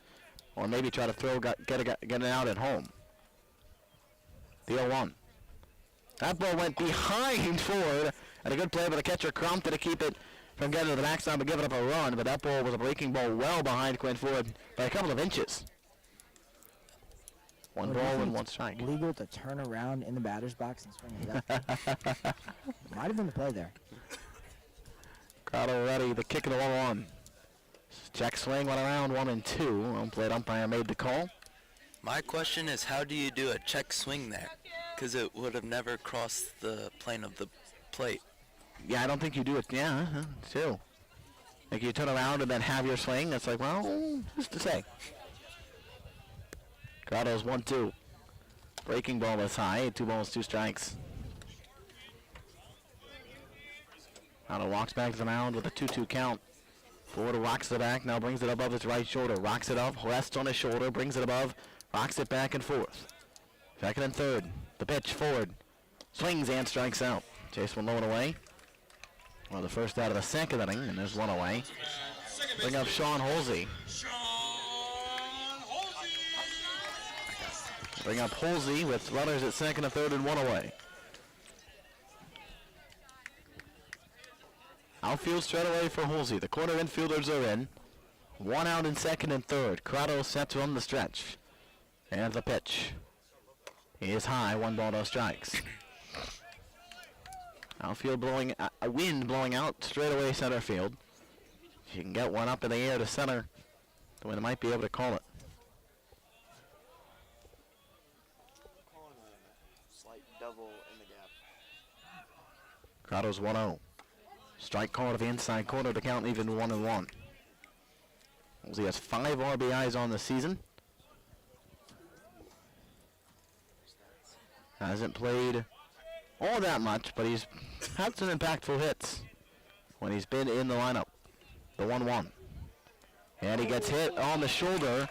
Or maybe try to get it out at home. The 0-1. That ball went behind Ford. And a good play by the catcher Crumpton to keep it from getting to the backstop and giving up a run. But that ball was a breaking ball well behind Quinn Ford by a couple of inches. One ball and one strike. Legal to turn around in the batter's box and swing it up. Might have been the play there. Cotto ready, the kick of the 1-1. Check swing went around 1-2. Home plate umpire made the call. My question is, how do you do a check swing there? Because it would have never crossed the plane of the plate. Yeah, I don't think you do it. Yeah, too. Like you turn around and then have your swing. It's like, well, just to say. Cotto's 1-2. Breaking ball is high. 2 balls, 2 strikes. Cotto walks back to the mound with a 2-2 count. Ford rocks it back, now brings it above his right shoulder. Rocks it up, rests on his shoulder, brings it above, rocks it back and forth. Second and third. The pitch, Ford. Swings and strikes out. Chase one low and away. Well, the first out of the second inning, and there's one away. Bring up Sean Holsey. Bring up Holsey with runners at second and third and one away. Outfield straight away for Holsey. The corner infielders are in. 1 out in second and third. Corrado set to run the stretch. And the pitch. He is high, 1 ball, no strikes. Outfield blowing, a wind blowing out straight away center field. If you can get one up in the air to center, the wind might be able to call it. Calling a slight double in the gap. Corrado's 1-0. Strike call to the inside corner to count even 1-1. He has 5 RBIs on the season. Hasn't played all that much, but he's had some impactful hits when he's been in the lineup. The 1-1. And he gets hit on the shoulder.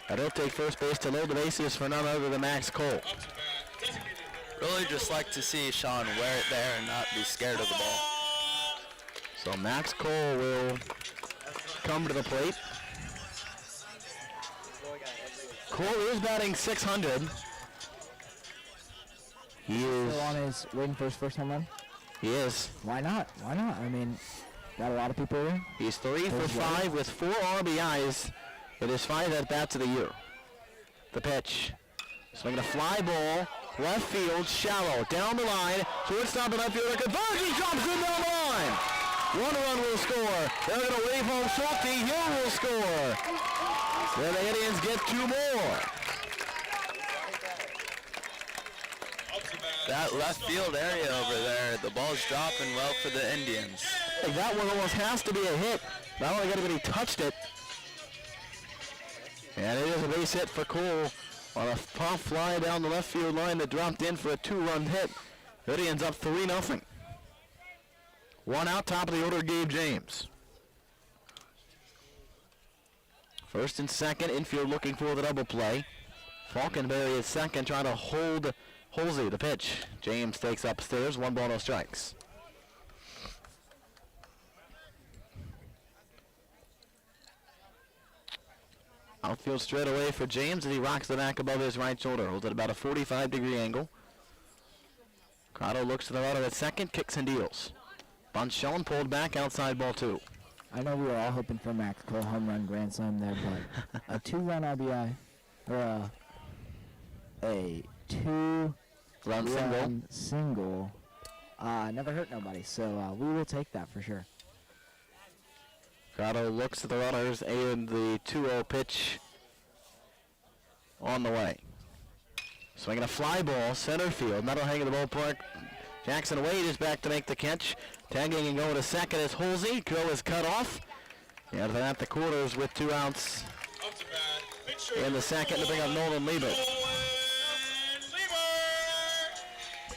And he'll take first base to load the bases for none other than Max Cole. Really just like to see Sean wear it there and not be scared of the ball. So Max Cole will come to the plate. Cole is batting .600. He is still on his waiting for his first home run. He is. Why not? Why not? I mean, got a lot of people here. He's 3 for 5 with 4 RBIs. It is 5 at-bats of the year. The pitch. Swinging a fly ball. Left field, shallow. Down the line. Shortstop and left fielder conversion. Drops in down the line. 1 run will score. They're going to wave home Schulte. Hill will score. Then the Indians get 2 more. That left field area over there, the ball's dropping well for the Indians. Hey, that one almost has to be a hit. Not only got he touched it. And it is a base hit for Cole on a pop fly down the left field line that dropped in for a 2-run hit. Indians up 3-0. 1 out, top of the order, Gabe James. First and second, infield looking for the double play. Falkenberry at second, trying to hold Holsey. The pitch. James takes upstairs, 1 ball, no strikes. Outfield straight away for James as he rocks the back above his right shoulder. Holds at about a 45-degree angle. Crotto looks to the right of at second, kicks and deals. Bunt shown, pulled back, outside ball 2. I know we were all hoping for Max Cole home run grand slam there, but a 2-run RBI or a 2-run single never hurt nobody. So we will take that for sure. Crotto looks at the runners and the 2-0 pitch on the way. Swinging a fly ball, center field, metal hang in the ballpark. Jackson Wade is back to make the catch. Tagging and going to second is Holsey. Throw is cut off. And then at the quarters with 2 outs in the second to bring up Nolan Liebert.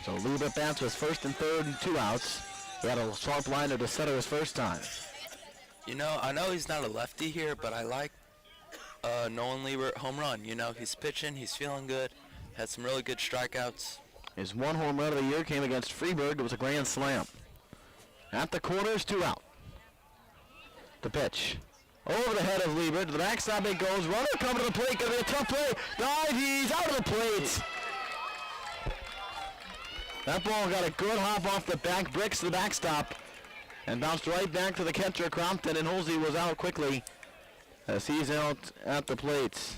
So Liebert bats was first and third and 2 outs. He had a sharp liner to center his first time. You know, I know he's not a lefty here, but I like Nolan Liebert home run. You know, he's pitching, he's feeling good, had some really good strikeouts. His 1 home run of the year came against Freeburg. It was a grand slam. At the corners, 2 out. The pitch. Over the head of Liebert. To the backstop it goes. Runner coming to the plate. Going to be a tough play. Dive. He's out of the plate. That ball got a good hop off the back bricks to the backstop and bounced right back to the catcher, Crompton, and Holsey was out quickly as he's out at the plate.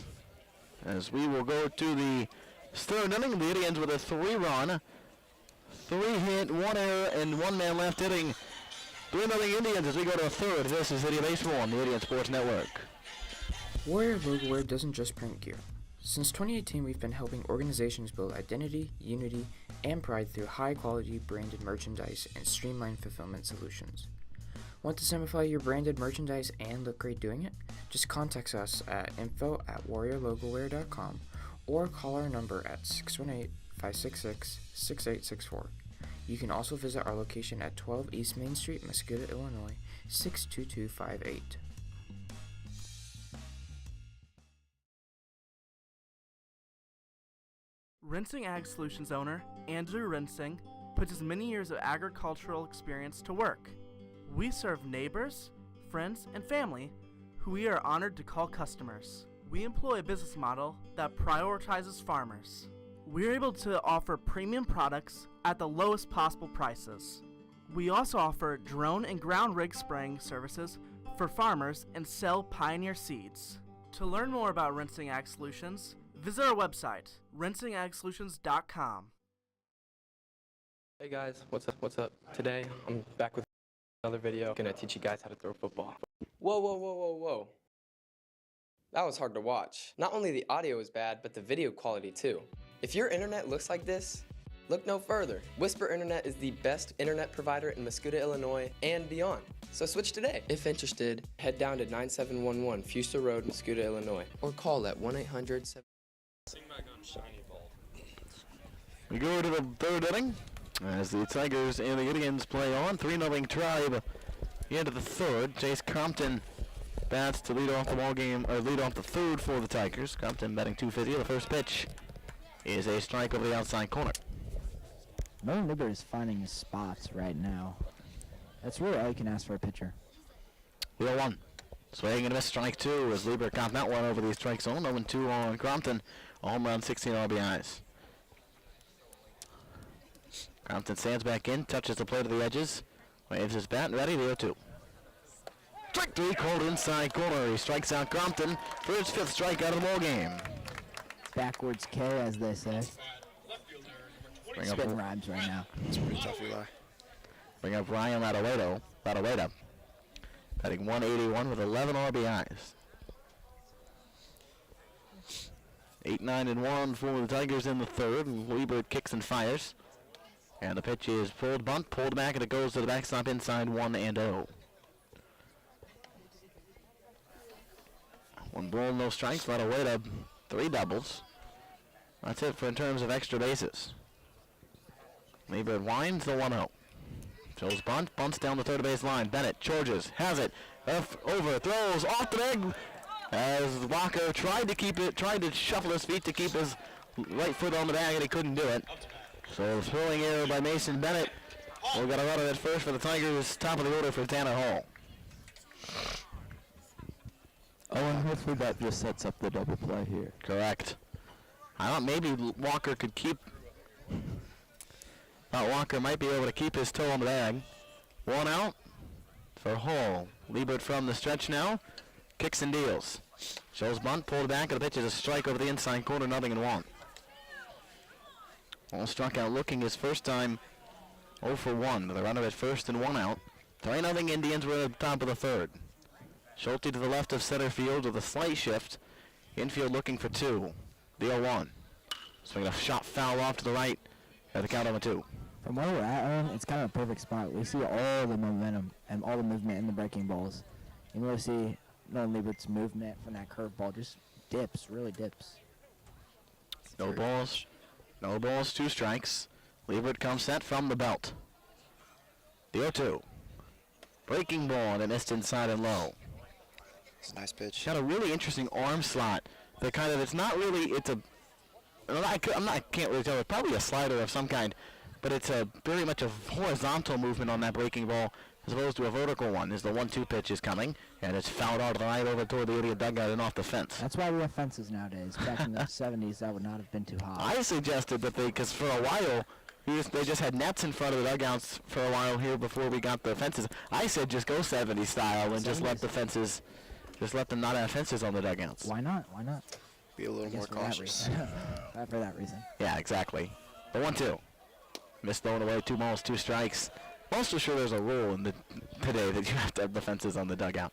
As we will go to the third inning, the Indians with a 3-run, 3-hit, 1 error, and 1 man left inning. 3-0 Indians as we go to a third. This is City Baseball on the Indian Sports Network. Warrior Logo Wear doesn't just print gear. Since 2018, we've been helping organizations build identity, unity, and pride through high-quality branded merchandise and streamlined fulfillment solutions. Want to simplify your branded merchandise and look great doing it? Just contact us at info@warriorlogowear.com or call our number at 618-566-6864. You can also visit our location at 12 East Main Street, Mascoutah, Illinois, 62258. Rinsing Ag Solutions owner Andrew Rinsing puts his many years of agricultural experience to work. We serve neighbors, friends, and family who we are honored to call customers. We employ a business model that prioritizes farmers. We are able to offer premium products at the lowest possible prices. We also offer drone and ground rig spraying services for farmers and sell Pioneer seeds. To learn more about Rinsing Ag Solutions, visit our website, rinsingagsolutions.com. Hey guys, what's up? Today, I'm back with another video. Gonna teach you guys how to throw football. Whoa. That was hard to watch. Not only the audio is bad, but the video quality too. If your internet looks like this, look no further. Whisper Internet is the best internet provider in Mascoutah, Illinois, and beyond. So switch today. If interested, head down to 9711 Fuster Road, Mascoutah, Illinois, or call at 1-800-7... We go to the third inning as the Tigers and the Indians play on. 3-0 Tribe into the third. Chase Compton bats to lead off the ball game, or lead off the third for the Tigers. Compton batting .250. The first pitch is a strike over the outside corner. Nolan Liebert is finding his spots right now. That's really all you can ask for a pitcher. 0-1. Swing and a miss, strike 2 as Liebert got that one over the strike zone. 0-2 on Crompton. A home run, 16 RBIs. Crompton stands back in, touches the plate to the edges, waves his bat, and ready, the 0-2. Strike 3 called inside corner. He strikes out Crompton for his 5th strikeout of the ball game. Backwards K, as they say. Spitting rhymes right now. It's pretty tough, Eli. Bring up Ryan Ladaweda, batting 181 with 11 RBIs. 8-9-1 for the Tigers in the 3rd, and Liebert kicks and fires. And the pitch is pulled bunt, pulled back, and it goes to the backstop inside 1-0. 1 ball, no strikes. Ladaweda, 3 doubles. That's it for in terms of extra bases. Liebert winds the 1-0. Shows bunt, bunts down the third base line. Bennett charges, has it, over, throws off the leg as Walker tried to shuffle his feet to keep his right foot on the bag, and he couldn't do it. So throwing error by Mason Bennett. We've got a runner at first for the Tigers. Top of the order for Tanner Hall. Oh, and hopefully that just sets up the double play here. Correct. I thought maybe Walker could keep. Thought Walker might be able to keep his toe on the bag. 1 out for Hall. Liebert from the stretch now. Kicks and deals. Shows bunt, pulled back, and the pitch is a strike over the inside corner, 0-1. Hall struck out looking his first time 0 for 1 with a runner at first and 1 out. 3-0 Indians were at the top of the 3rd. Schulte to the left of center field with a slight shift. Infield looking for 2. The 0-1. Swinging a shot foul off to the right at the count 0-2. From where we're at, it's kind of a perfect spot. We see all the momentum and all the movement in the breaking balls. You can really see Nolan Liebert's movement from that curveball just dips, really dips. No balls, 2 strikes. Liebert comes set from the belt. The 0-2. Breaking ball and it missed inside and low. It's a nice pitch. Got a really interesting arm slot. That kind of, it's not really, it's a, I can't really tell. It's probably a slider of some kind, but it's a very much a horizontal movement on that breaking ball as opposed to a vertical one. As the 1-2 pitch is coming, and it's fouled out to the right over toward the idiot dugout and off the fence. That's why we have fences nowadays. Back in the 70s, that would not have been too high. I suggested that because for a while, they just had nets in front of the dugouts for a while here before we got the fences. I said just go 70s style and just let the fences, just let them not have fences on the dugouts. Why not? Why not? Be a little more cautious. For that reason. Yeah, exactly. The 1-2. Missed throwing away, 2 balls, 2 strikes. I'm also sure there's a rule in today that you have to have the fences on the dugout.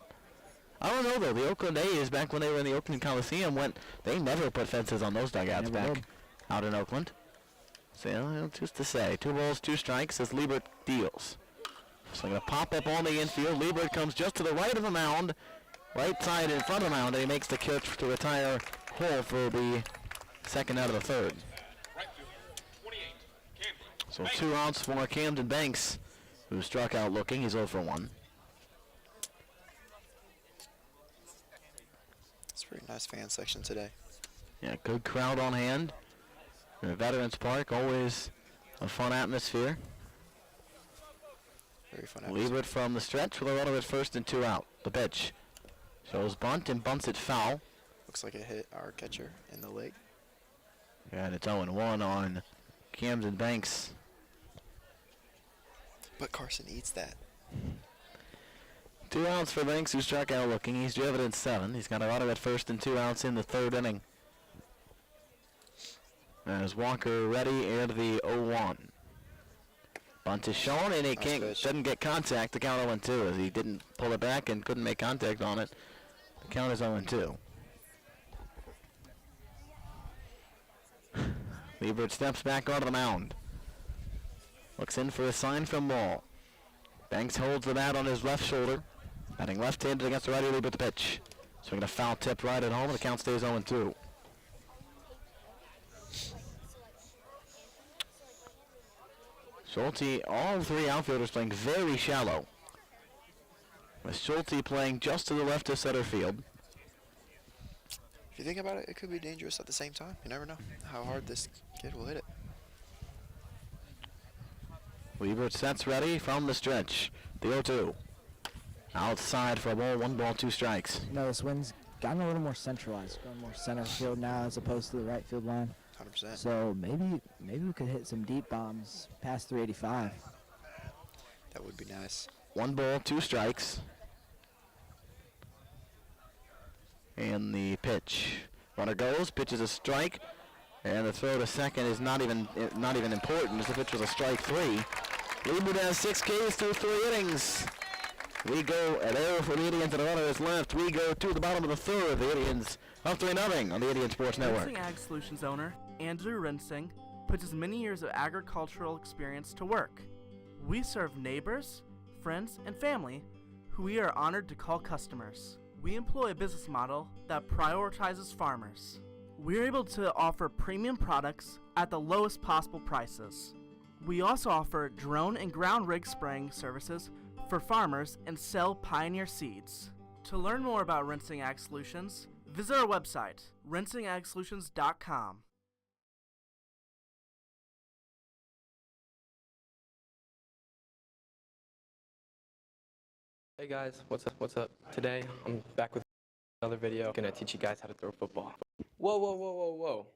I don't know though. The Oakland A's, back when they were in the Oakland Coliseum, they never put fences on those dugouts out in Oakland. So just to say, 2 balls, 2 strikes as Liebert deals. So going to pop up on the infield. Liebert comes just to the right of the mound, right side in front of the mound, and he makes the catch to retire Hall for the 2nd out of the 3rd. So 2 outs for Camden Banks, who struck out looking. He's 0 for 1. It's a pretty nice fan section today. Yeah, good crowd on hand. In Veterans Park, always a fun atmosphere. Very fun atmosphere. Liebert from the stretch with a runner at first and 2 out. The pitch shows bunt and bunts it foul. Looks like it hit our catcher in the leg. And it's 0-1 on Camden Banks. But Carson eats that. 2 outs for Banks, who struck out looking. He's driven in 7. He's got a runner at first and 2 outs in the 3rd inning. As Walker ready and the 0-1. Bunt is shown and it doesn't get contact. The count 0-2 as he didn't pull it back and couldn't make contact on it. The count is 0-2. Liebert steps back onto the mound. Looks in for a sign from Ball. Banks holds the bat on his left shoulder. Batting left-handed against the righty. Liebert the pitch. Swinging a foul tip right at home and the count stays 0-2. Schulte, all 3 outfielders playing very shallow. With Schulte playing just to the left of center field. If you think about it, it could be dangerous at the same time. You never know how hard this kid will hit it. Weaver sets ready from the stretch. The 0-2. Outside for a ball, 1 ball, 2 strikes. You know, this wind's gotten a little more centralized, going more center field now as opposed to the right field line. 100%. So maybe we could hit some deep bombs past 385. That would be nice. 1 ball, 2 strikes. And the pitch. Runner goes, pitches a strike, and the throw to second is not even important, as if it was a strike 3. Lieber has 6 Ks through 3 innings. We go at air for the Indians, and the runner is left. We go to the bottom of the third. The Indians up 3-0 on the Indian Sports Network. Rinsing Ag Solutions owner Andrew Rinsing puts his many years of agricultural experience to work. We serve neighbors, friends, and family who we are honored to call customers. We employ a business model that prioritizes farmers. We're able to offer premium products at the lowest possible prices. We also offer drone and ground rig spraying services for farmers and sell Pioneer seeds. To learn more about Rinsing Ag Solutions, visit our website, rinsingagsolutions.com. Hey guys, what's up? Today, I'm back with another video. Gonna teach you guys how to throw football. Whoa.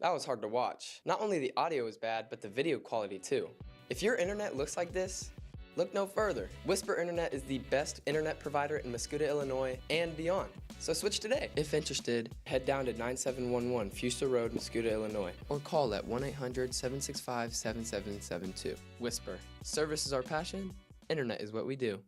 That was hard to watch. Not only the audio is bad, but the video quality too. If your internet looks like this, look no further. Whisper Internet is the best internet provider in Mascoutah, Illinois, and beyond. So switch today. If interested, head down to 9711 Fuster Road, Mascoutah, Illinois, or call at 1-800-765-7772. Whisper. Service is our passion. Internet is what we do.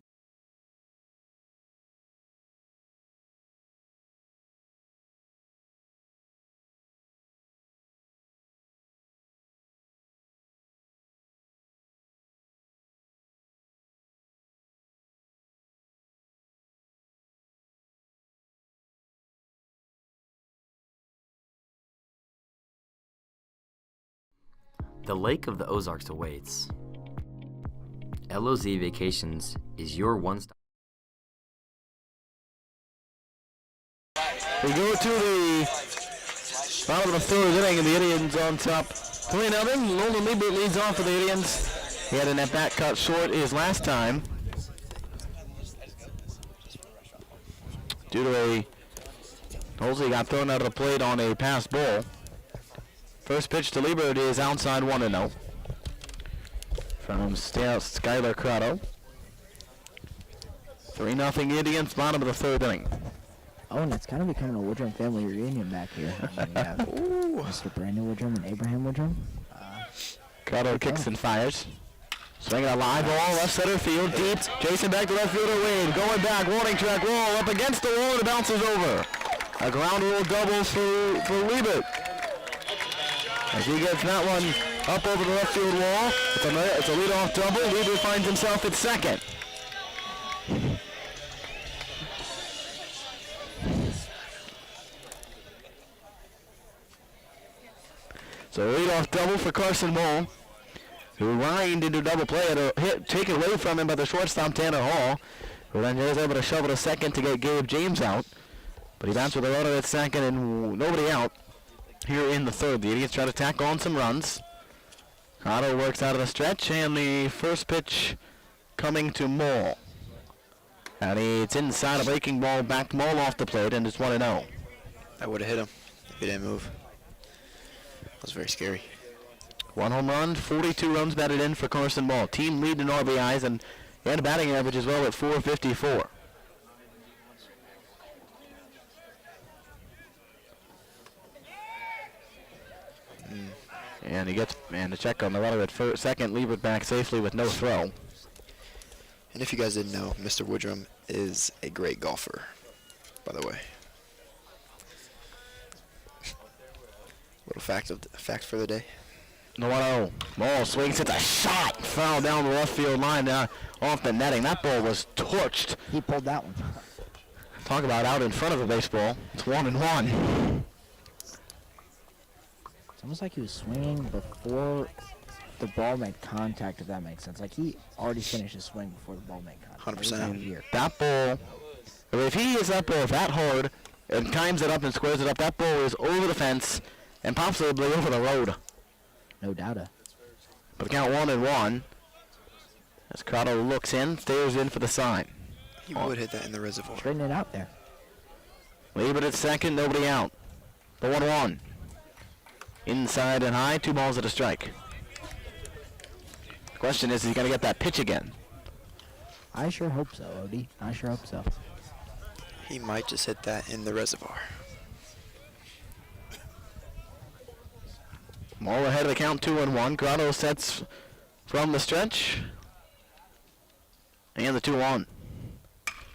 The Lake of the Ozarks awaits. LOZ Vacations is your one-stop. We go to the bottom of the third inning, and the Indians on top 3-0. Nolan Liebert leads off for the Indians. He had a net bat cut short his last time due to a Holsey got thrown out of the plate on a pass ball. First pitch to Liebert is outside 1-0 from Skylar Crotto. 3-0 Indians, bottom of the third inning. Oh, and it's kind of becoming a Woodrum family reunion back here. I mean, we have Mr. Brandon Woodrum and Abraham Woodrum. Crotto kicks and fires. Swinging a live ball, left center field, deep. Jason back to left fielder Wade. Going back, warning track wall, up against the wall, and it bounces over. A ground rule double for Liebert. As he gets that one up over the left field wall, it's a leadoff double. Liebert finds himself at second. So a leadoff double for Carson Wall, who lined into double play at a hit taken away from him by the shortstop Tanner Hall, who then was able to shovel to second to get Gabe James out. But he bounced with a runner at second and nobody out here in the third. The Indians try to tack on some runs. Crotto works out of the stretch, and the first pitch coming to Mole. And it's inside a breaking ball, back Mole off the plate, and it's 1-0. I would have hit him if he didn't move. That was very scary. 1 home run, 42 runs batted in for Carson Ball. Team lead in RBIs and batting average as well at .454. And he gets the check on the runner at second. Liebert back safely with no throw. And if you guys didn't know, Mr. Woodrum is a great golfer, by the way. Little fact for the day. 1-0. Ball swings, hits a shot. Foul down the left field line off the netting. That ball was torched. He pulled that one. Talk about out in front of a baseball. It's 1-1. It's almost like he was swinging before the ball made contact, if that makes sense. Like he already finished his swing before the ball made contact. 100%. That ball, if he hits that ball that hard and times it up and squares it up, that ball is over the fence and possibly over the road. No doubt. But the count 1-1. As Corrado looks in, stares in for the sign. He would hit that in the reservoir. Straighten it out there. Leave it at second, nobody out. The 1-1. Inside and high, 2 balls at a strike. The question is he going to get that pitch again? I sure hope so, Odie. I sure hope so. He might just hit that in the reservoir. Ball ahead of the count, 2-1. Corrado sets from the stretch. And the 2-1.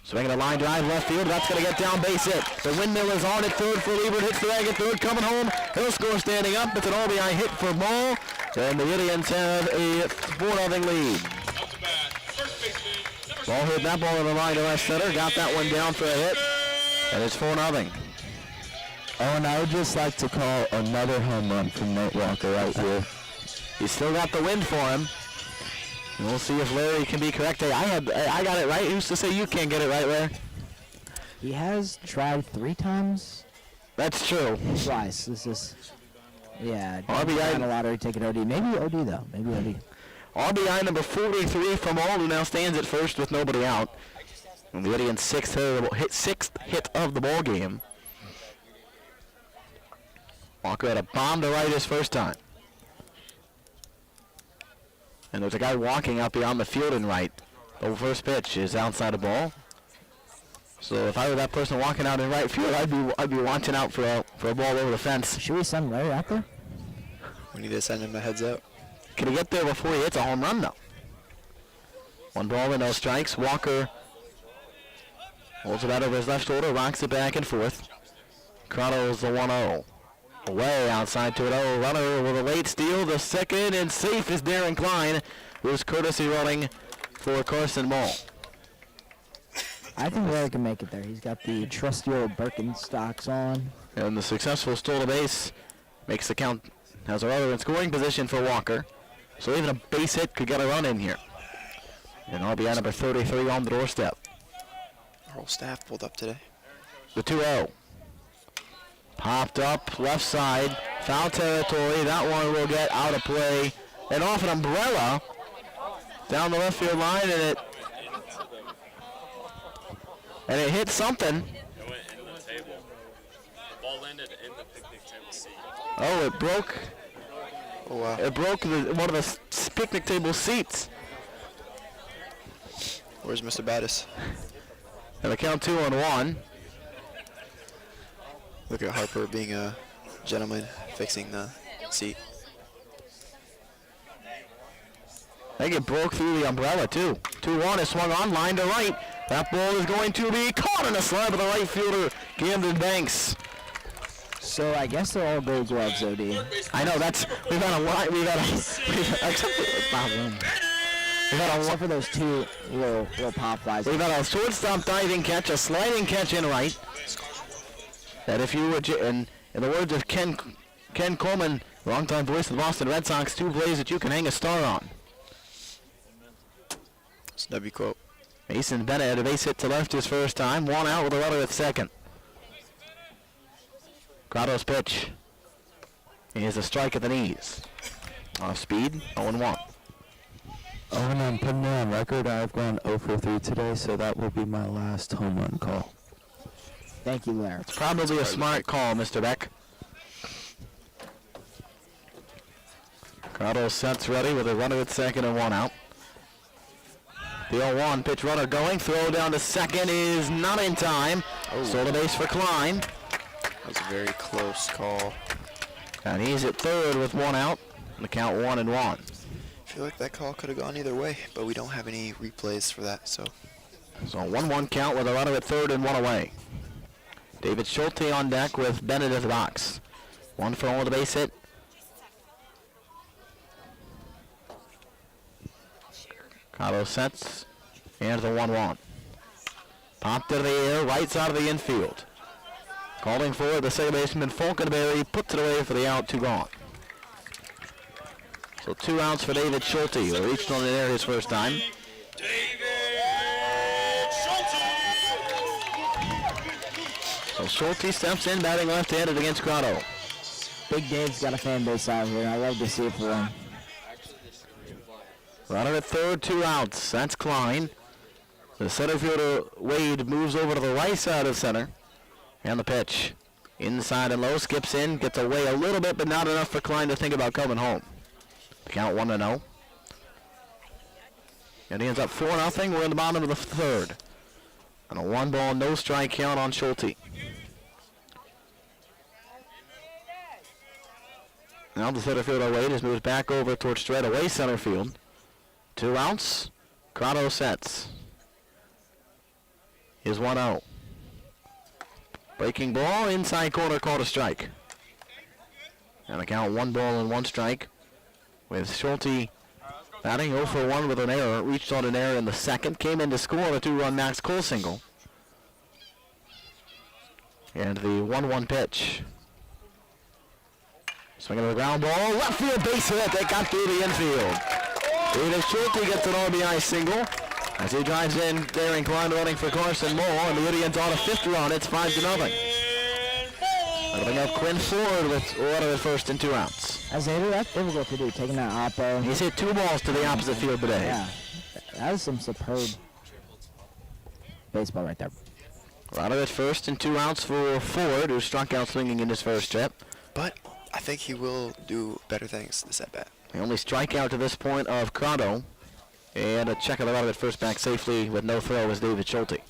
Swinging a line drive left field. That's going to get down base hit. The windmill is on at third for Liebert. Hits the bag at third. Coming home. He'll score standing up. It's an RBI hit for Ball. And the Indians have a 4-0 lead. Ball hit that ball in the line to left center. Got that one down for a hit. And it's 4-0. Oh, and I would just like to call another home run from Nate Walker right here. He's still got the wind for him. And we'll see if Larry can be corrected. I got it right. Who's to say you can't get it right, Larry? He has tried 3 times. That's true. Twice. This is, yeah. RBI. A lottery ticket, OD. Maybe OD though. Maybe OD. RBI number 43 from All, who now stands at first with nobody out. And the Indians' sixth hit of the ball game. Walker had a bomb to right his first time. And there's a guy walking out beyond the field and right. The first pitch is outside the ball. So if I were that person walking out in right field, I'd be watching out for a ball over the fence. Should we send Larry out there? We need to send him a heads up. Can he get there before he hits a home run, though? 1 ball and no strikes. Walker holds it out over his left shoulder, rocks it back and forth. Corrado's the 1-0. Way outside to an 0 runner with a late steal. The second and safe is Darren Klein, who's courtesy running for Carson Ball. I think Larry can make it there. He's got the trusty old Birkenstocks on. And the successful stole to base makes the count, has a runner in scoring position for Walker. So even a base hit could get a run in here. And RBI number 33 on the doorstep. Our whole staff pulled up today. The 2-0. Popped up left side, foul territory. That one will get out of play and off an umbrella down the left field line, and it hit something. It went in the table. The ball landed in the picnic table seat. Oh, it broke. Oh wow! It broke one of the picnic table seats. Where's Mr. Battis? And the count 2-1. Look at Harper being a gentleman, fixing the seat. I think it broke through the umbrella, too. 2-1 is swung on, line to right. That ball is going to be caught in a slab of the right fielder, Camden Banks. So I guess they're all gold gloves, OD. I know, we've got a lot, except for those 2 little pop flies. We've got a shortstop diving catch, a sliding catch in right. That if you would, in the words of Ken Coleman, longtime voice of the Boston Red Sox, 2 plays that you can hang a star on. It's a W quote. Mason Bennett had a base hit to left his first time. 1 out with a runner at second. Corrado's pitch. He has a strike at the knees. Off speed, 0-1. Oh, and I'm putting it on record. I've gone 0 for 3 today, so that will be my last home run call. Thank you, Larry. It's probably a smart call, Mr. Beck. Corrado sets ready with a runner at second and 1 out. The 0-1 pitch runner going. Throw down to second is not in time. Stole the base for Klein. That was a very close call. And he's at third with 1 out. The count 1-1. I feel like that call could have gone either way, but we don't have any replays for that, so. So 1-1 count with a runner at third and 1 away. David Schulte on deck with Bennett at the box. 1 for all the base hit. Corrado sets, and the 1-1. Popped into the air, right side of the infield. Calling for it, the second baseman Falkenberry puts it away for the out, 2 gone. So 2 outs for David Schulte, who reached on the air his first time. So Schulte steps in, batting left-handed against Corrado. Big Dave's got a fan base out here. I love to see it for him. Runner at third, 2 outs. That's Klein. The center fielder, Wade, moves over to the right side of center. And the pitch. Inside and low, skips in, gets away a little bit, but not enough for Klein to think about coming home. The count 1-0. Indians up 4-0. We're in the bottom of the third. And a 1-ball, no strike count on Schulte. Now the center fielder, Wade, has moved back over towards straightaway center field. 2 outs. Crotto sets. Is 1-0. Breaking ball, inside corner, called a strike. And the count 1 ball and 1 strike. With Schulte batting 0 for 1 with an error. Reached on an error in the second. Came in to score on a 2-run Max Cole single. And the 1-1 pitch. Swinging the ground ball. Left field base hit. That got through the infield. David Schulte gets an RBI single. As he drives in, Darren Klein running for Carson Moore, and the Indians on a 5th run. It's 5-0. That'll bring up Quinn Ford with runner at first and 2 outs. That's difficult to do, taking that oppo. He's hit 2 balls to the opposite field today. Yeah, that is some superb baseball right there. Runner at first and 2 outs for Ford, who struck out swinging in his first trip. But I think he will do better things this at-bat. The only strikeout to this point of Crotto. And a check of the runner at first back safely with no throw is David Schulte.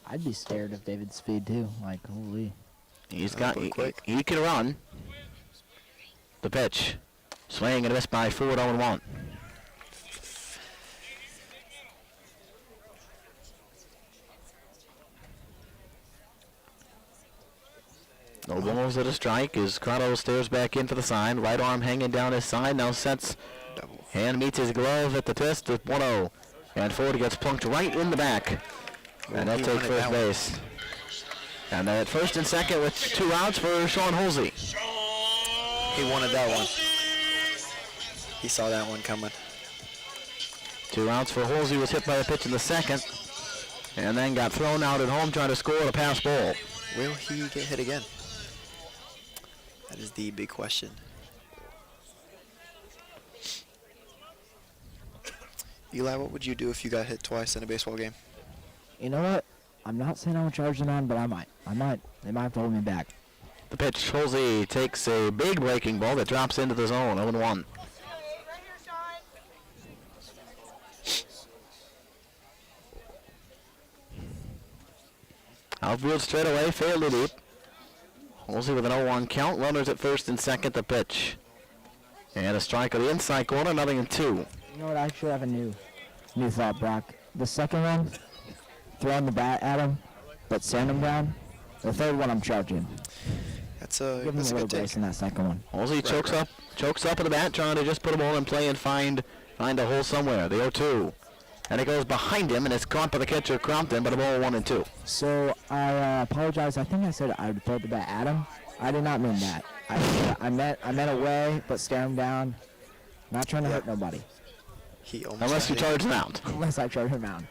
I'd be scared of David's speed too. Like, holy. He can run. The pitch. Swing and a miss by Ford, 0-1. No balls at a strike as Crotto stares back in for the sign. Right arm hanging down his side. Now sets. Hand meets his glove at the test at 1-0. And Ford gets plunked right in the back. And they'll take first base. And they're at first and second with 2 outs for Sean Holsey. He wanted that one. He saw that one coming. 2 outs for Holsey, was hit by a pitch in the second. And then got thrown out at home trying to score a pass ball. Will he get hit again? That is the big question. Eli, what would you do if you got hit twice in a baseball game? You know what? I'm not saying I'm charging on, but I might. They might have to hold me back. The pitch, Holsey takes a big breaking ball that drops into the zone, 0-1. Outfield straight away, fairly deep. Holsey with an 0-1 count. Runners at first and second, the pitch. And a strike of the inside corner, 0-2. You know what? I should have a new thought, Brock. The second one, throwing the bat at him, but send him down. The third one, I'm charging. That's a Give him a little brace in that second one. Holsey chokes up at the bat, trying to just put a ball in play and find a hole somewhere. The 0-2. And it goes behind him, and it's caught by the catcher, Crompton, but a ball 1-2. So I apologize. I think I said I would throw the bat at him. I did not mean that. I meant away, but stare him down. Not trying to hurt nobody. Unless you charge him out. Unless I charge him out.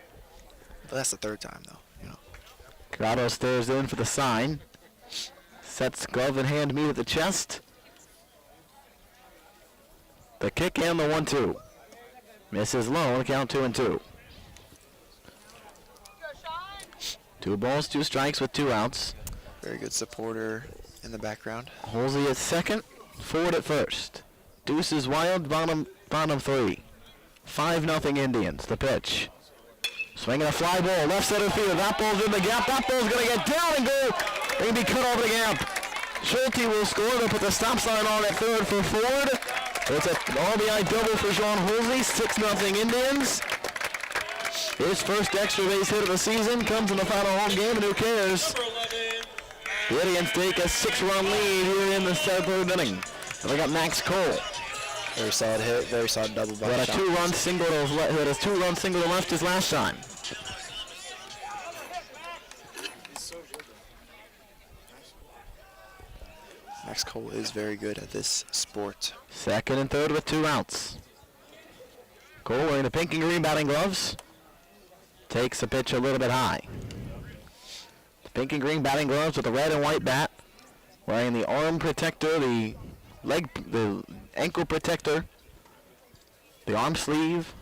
But that's the third time, though. You know. Corrado stares in for the sign. Sets glove in hand meet at the chest. The kick and the 1-2. Misses low, and count 2-2. 2 balls, 2 strikes with 2 outs. Very good supporter in the background. Holsey at second, Ford at first. Deuce is wild, bottom 3. 5-0 Indians. The pitch. Swinging a fly ball, left center field. That ball's in the gap. That ball's going to get down and go. They can be cut over the gap. Schulte will score. They'll put the stop sign on at third for Ford. It's an RBI double for Sean Holsey. 6-0 Indians. His first extra base hit of the season comes in the final home game, and who cares? The Indians take a 6-run lead here in the third inning. And they got Max Cole. Very solid hit, very solid double by Got a 2-run single to left his last time. Max Cole is very good at this sport. Second and third with 2 outs. Cole wearing the pink and green batting gloves. Takes the pitch a little bit high. The pink and green batting gloves with the red and white bat. Wearing the arm protector, the ankle protector. the arm sleeve.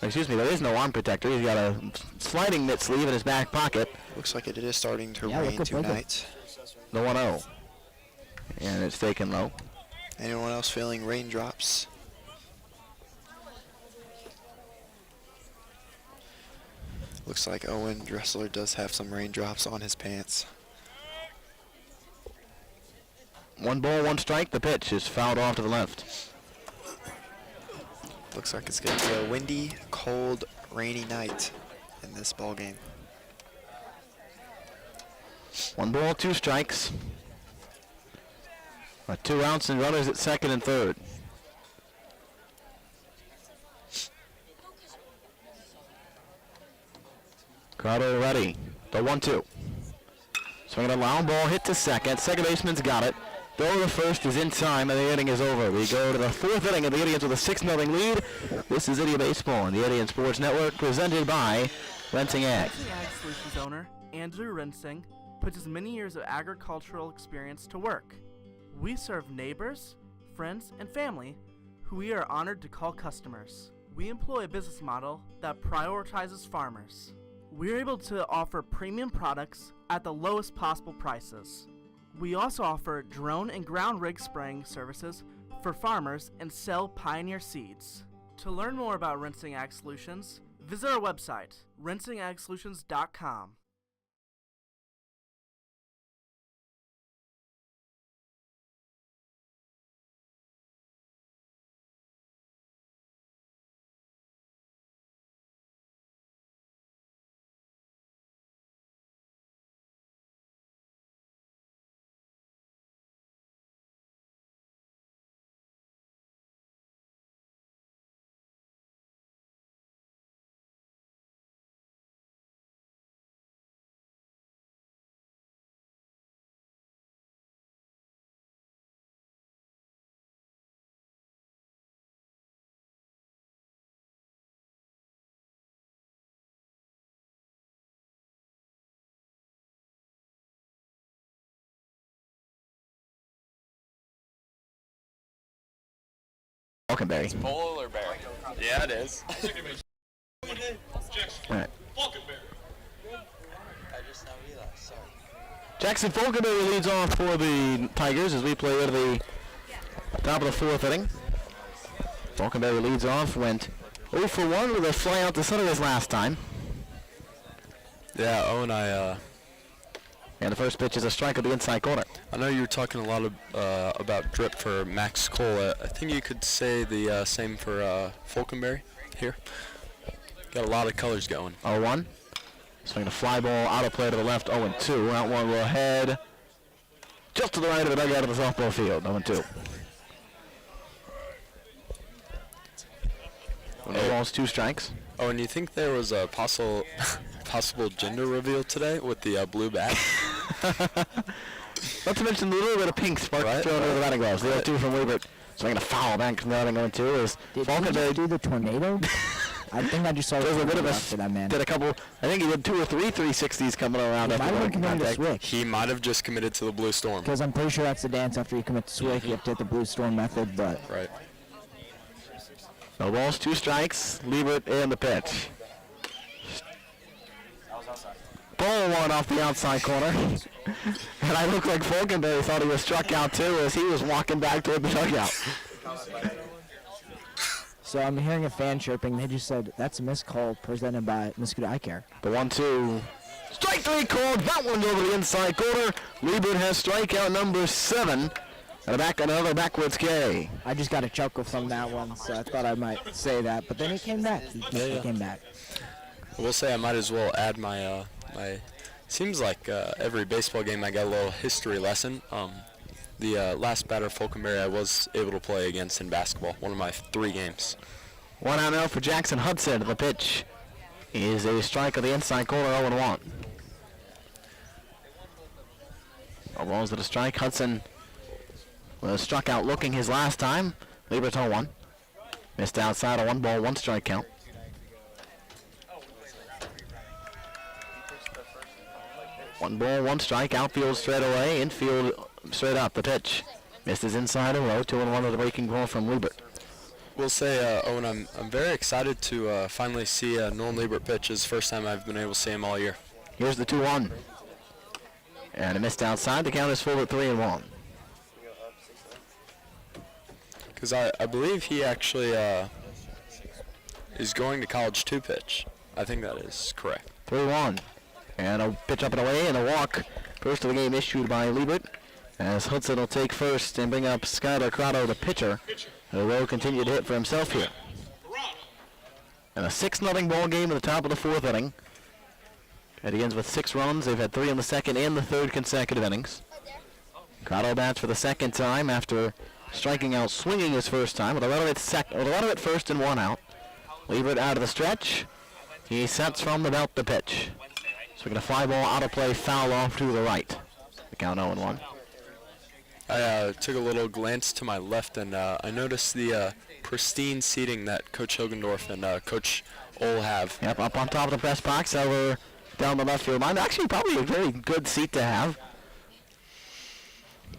Excuse me, there is no arm protector. He's got a sliding mitt sleeve in his back pocket. Looks like it is starting to Yeah, rain look at tonight. The 1-0. And it's taken low. Anyone else feeling raindrops? Looks like Owen Dressler does have some raindrops on his pants. 1 ball, 1 strike. The pitch is fouled off to the left. Looks like it's going to be a windy, cold, rainy night in this ball game. 1 ball, 2 strikes. 2 outs and runners at second and third. Carter ready. The 1-2. Swinging a long ball, hit to second. Second baseman's got it. Throw to first is in time, and the inning is over. We go to the 4th inning, and the Indians with a 6-0 lead. This is Idiot Baseball on the Indian Sports Network, presented by Rensing Ag. Rensing Ag Solutions owner Andrew Rensing puts his many years of agricultural experience to work. We serve neighbors, friends, and family who we are honored to call customers. We employ a business model that prioritizes farmers. We are able to offer premium products at the lowest possible prices. We also offer drone and ground rig spraying services for farmers and sell Pioneer seeds. To learn more about Rensing Ag Solutions, visit our website, rensingagsolutions.com. Falconberry. Polar bear. Yeah, it is. Right. I just now realized, sorry. Jackson Falconberry leads off for the Tigers as we play into the top of the 4th inning. Falconberry leads off, went 0 for 1 with a fly out to center his last time. Yeah, Owen, And the first pitch is a strike at the inside corner. I know you were talking a lot about drip for Max Cole. I think you could say the same for Falconberry here. Got a lot of colors going. 0-1. Swinging a fly ball out of play to the left. 0-2. Out one will head just to the right of the dugout of the softball field. 0-2. No balls, 2 strikes. Oh, and you think there was a possible gender reveal today with the blue bat? Not to mention the little bit of pink spark thrown over the batting gloves. The 0-2 from Weber. Swinging a foul back from the outing 0-2 is Falconberry. Do the tornado? I think I just saw There's a bit of for that man. Did a couple. I think he did 2 or 3 360s coming around. He might have committed a switch. He might have just committed to the blue storm. Because I'm pretty sure that's the dance after you commit the switch. You have to hit the blue storm method, but. Right. No balls, 2 strikes. Liebert in the pitch. Ball one off the outside corner. And I look like Falconberry thought he was struck out too as he was walking back toward the dugout. So I'm hearing a fan chirping. They just said that's a missed call presented by Mascoutah Eye Care. The 1-2. Strike 3 called. That one's over the inside corner. Liebert has strikeout number 7. And another backwards K. I just got a chuckle from that one, so I thought I might say that. But then he came back. He came back. I will say I might as well add my seems like every baseball game I got a little history lesson. The last batter Falconberry I was able to play against in basketball, one of my 3 games. 1 out now for Jackson Hudson. The pitch is a strike of the inside corner, 0-1. No balls at a strike. Hudson was struck out looking his last time. Liebert 0-1. Missed outside, a 1 ball, 1 strike count. One ball, 1 strike. Outfield straight away. Infield straight up. The pitch. Missed his inside and low. 2-1 with a breaking ball from Liebert. will say, Owen, I'm very excited to finally see Nolan Liebert pitch. It's the first time I've been able to see him all year. Here's the 2-1. And a missed outside. The count is full at 3-1. Because I believe he actually is going to college to pitch. I think that is correct. 3-1. And a pitch up and away, and a walk. First of the game issued by Liebert. As Hudson will take first and bring up Skylar Crotto, the pitcher, who will continue to hit for himself here. And a 6-0 ball game at the top of the 4th inning. It ends with 6 runs. They've had 3 in the 2nd and the 3rd consecutive innings. Crotto bats for the 2nd time after striking out swinging his first time with a run at first and 1 out. Liebert out of the stretch. He sets from the belt to pitch. So we get a fly ball out of play, foul off to the right. The count 0-1. I took a little glance to my left, and I noticed the pristine seating that Coach Hilgendorf and Coach Ole have. Yep, up on top of the press box over down the left field line. Actually, probably a very good seat to have.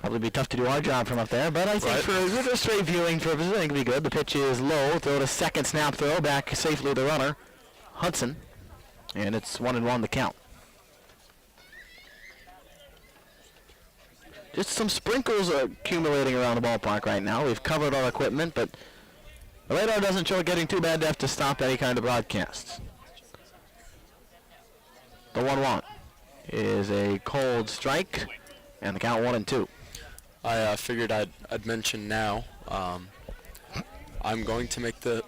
Probably be tough to do our job from up there, but I think for straight viewing purposes, I think it'll be good. The pitch is low. Throw to second snap throw, back safely to runner, Hudson. And it's 1-1 the count. Just some sprinkles accumulating around the ballpark right now. We've covered our equipment, but the radar doesn't show it getting too bad enough to stop any kind of broadcast. The 1-1 is a cold strike, and the count 1-2. I figured I'd mention now. I'm going to make the.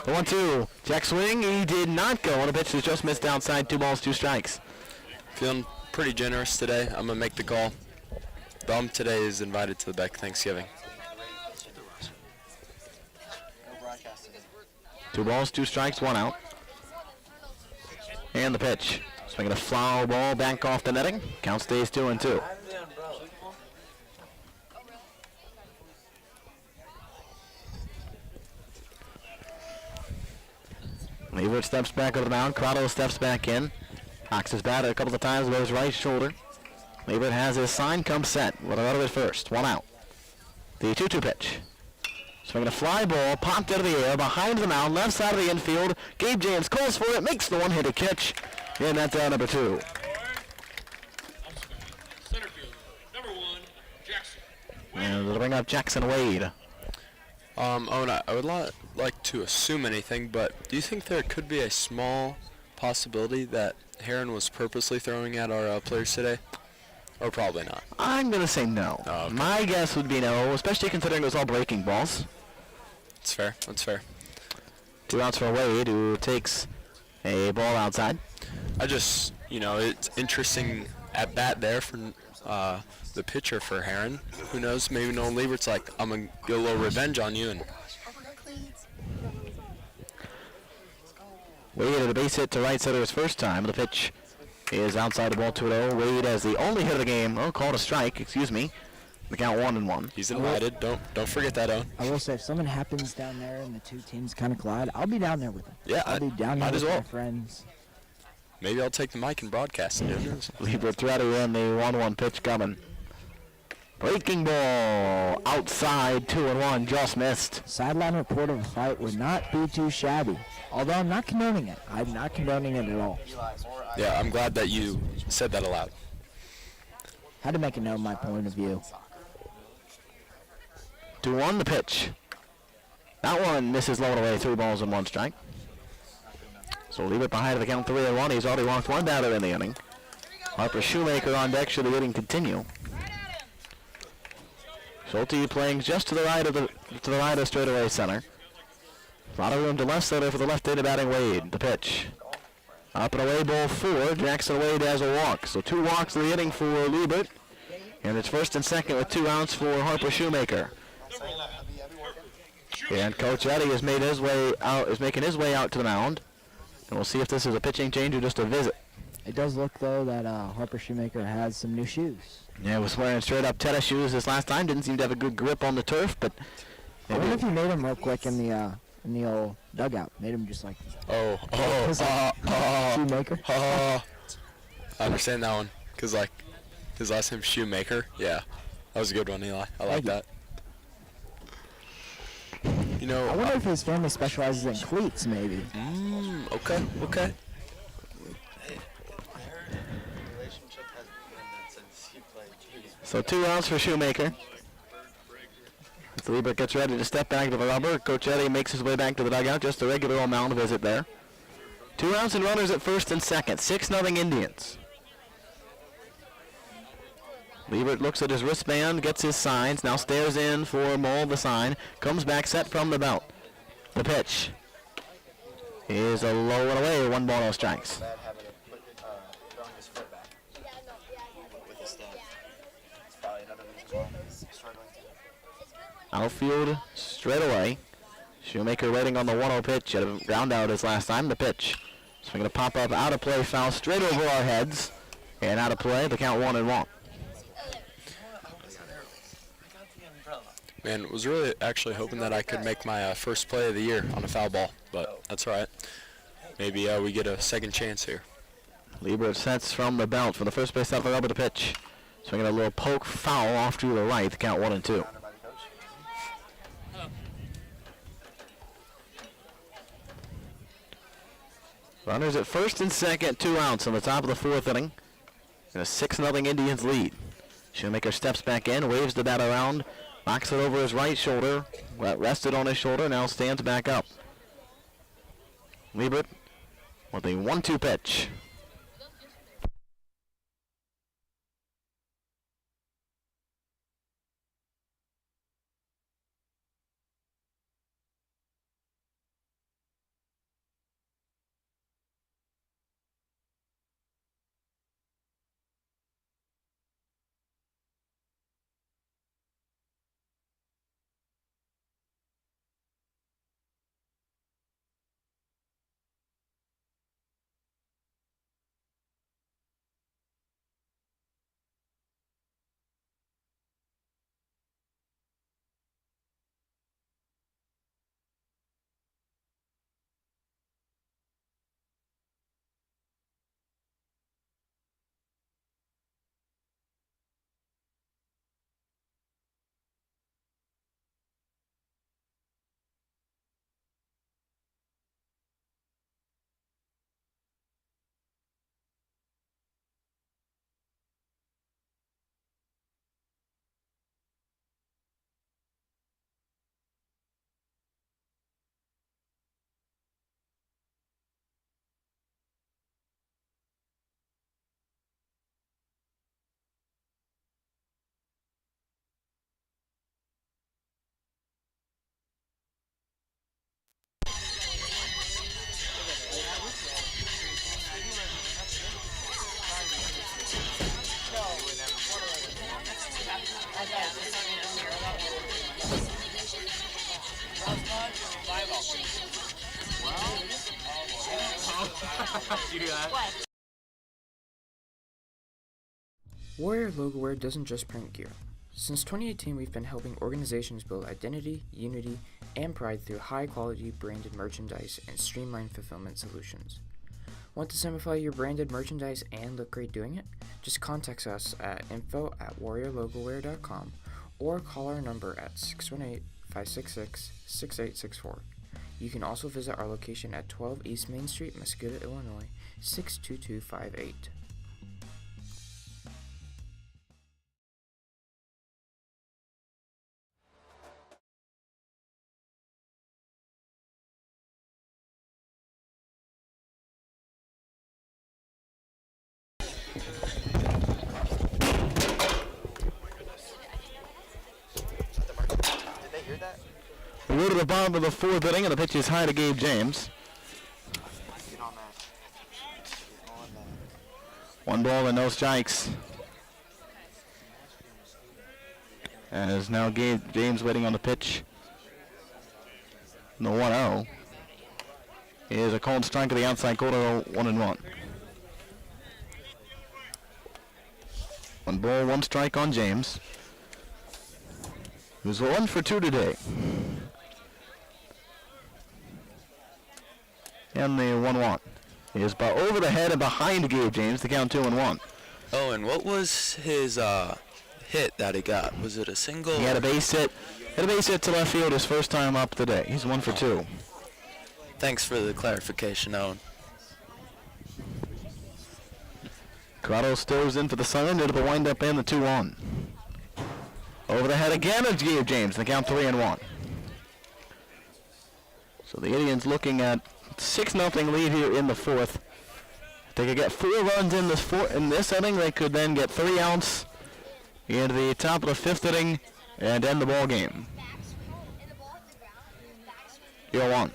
The 1-2. Jack swing. He did not go on a pitch that just missed outside. 2 balls, 2 strikes. Feeling pretty generous today. I'm going to make the call. Bum today is invited to the Beck Thanksgiving. 2 balls, 2 strikes, 1 out. And the pitch. Swinging a foul ball back off the netting. Count stays 2-2. Liebert steps back over the mound. Crotto steps back in. Cocks his bat a couple of times with his right shoulder. Liebert has his sign, come set. With a runner at first. 1 out. The 2-2 pitch. Swinging a fly ball, popped out of the air, behind the mound, left side of the infield. Gabe James calls for it, makes the one-handed catch, and that's out number 2. Center fielder, number 1, Jackson. And they'll bring up Jackson Wade. Owen, I would like to assume anything, but do you think there could be a small possibility that Herrin was purposely throwing at our players today? Or probably not? I'm going to say no. Oh, okay. My guess would be no, especially considering it was all breaking balls. That's fair. That's fair. 2 outs for Wade, who takes a ball outside. I just, it's interesting at bat there for the pitcher for Herrin. Who knows? Maybe Nolan Liebert's like, I'm going to get a little revenge on you. And Wade at a base hit to right center his first time. The pitch is outside the ball 2-0. Wade as the only hit of the game. Oh, called a strike, excuse me. The count 1-1. He's invited. Don't forget that, Owen. I will say, if something happens down there and the 2 teams kind of collide, I'll be down there with them. Yeah, I'll be down there might as with well. my friends. Maybe I'll take the mic and broadcast it. Liebert threading in the 1-1 pitch coming. Breaking ball outside, 2-1, just missed. Sideline report of the fight would not be too shabby. Although I'm not condoning it. I'm not condoning it at all. Yeah, I'm glad that you said that aloud. Had to make a note of my point of view. 2-1 the pitch. That one misses low and away, 3 balls and 1 strike. So Liebert behind the count 3-1. He's already walked 1 batter in the inning. Harper Shoemaker on deck should the inning continue. Schulte playing just to the right of straightaway center. A lot of room to left center for the left-handed batting Wade. The pitch. Up and away, ball 4. Jackson Wade has a walk. So 2 walks in the inning for Liebert. And it's first and second with 2 outs for Harper Shoemaker. And Coach Eddy has made his way out, is making his way out to the mound. And we'll see if this is a pitching change or just a visit. It does look, though, that Harper Shoemaker has some new shoes. Yeah, was wearing straight-up tennis shoes this last time. Didn't seem to have a good grip on the turf, but... I wonder if he made him real quick in the old dugout. Made him just like... Shoemaker. I understand that one. Because, His last name's Shoemaker. Yeah, that was a good one, Eli. I like that. You know, I wonder if his family specializes in cleats, maybe. Okay, okay. So 2 outs for Shoemaker. As Liebert gets ready to step back to the rubber, Coach Eddy makes his way back to the dugout. Just a regular old mound visit there. 2 outs and runners at first and second. 6-0 Indians. Liebert looks at his wristband, gets his signs, now stares in for Mole, the sign, comes back set from the belt. The pitch is a low and away, 1 ball, no strikes. Outfield straight away. Shoemaker waiting on the 1-0 pitch. Had a ground out his last time. The pitch. So we're going to pop up out of play foul straight over our heads. And out of play, the count 1-1. Man, was really actually hoping that I could make my first play of the year on a foul ball, but that's all right. Maybe we get a second chance here. Liebert sets from the belt for the first base out of the rubber to pitch. So we get a little poke foul off to the right. The count 1-2. Runners at first and second, 2 outs on the top of the 4th inning. And a 6-0 Indians lead. Shoemaker steps back in, waves the bat around, knocks it over his right shoulder, rested on his shoulder, now stands back up. Liebert with a 1-2 pitch. Warrior logo wear doesn't just print gear. Since 2018, we've been helping organizations build identity, unity, and pride through high-quality branded merchandise and streamlined fulfillment solutions. Want to simplify your branded merchandise and look great doing it? Just contact us at info@warriorlogowear.com or call our number at 618-566-6864. You can also visit our location at 12 East Main Street, Mascoutah, Illinois, 62258. We go to the bottom of the 4th inning, and the pitch is high to Gabe James. 1 ball and no strikes. And is now Gabe James waiting on the pitch. The 1-0 is a cold strike to the outside corner, 1-1. 1 ball, 1 strike on James, who's 1 for 2 today. And the 1-1 is over the head and behind Gabe James to count 2-1. Oh, and what was his hit that he got? Was it a single? He had a base hit. Had a base hit to left field his first time up today. He's 1 for 2. Thanks for the clarification, Owen. Corrado stows in for the Sun into the windup and the 2-1. Over the head again of James. The count 3-1. So the Indians looking at 6-0 lead here in the fourth. If they could get 4 runs in this inning, they could then get 3 outs into the top of the 5th inning and end the ball game. 0-1.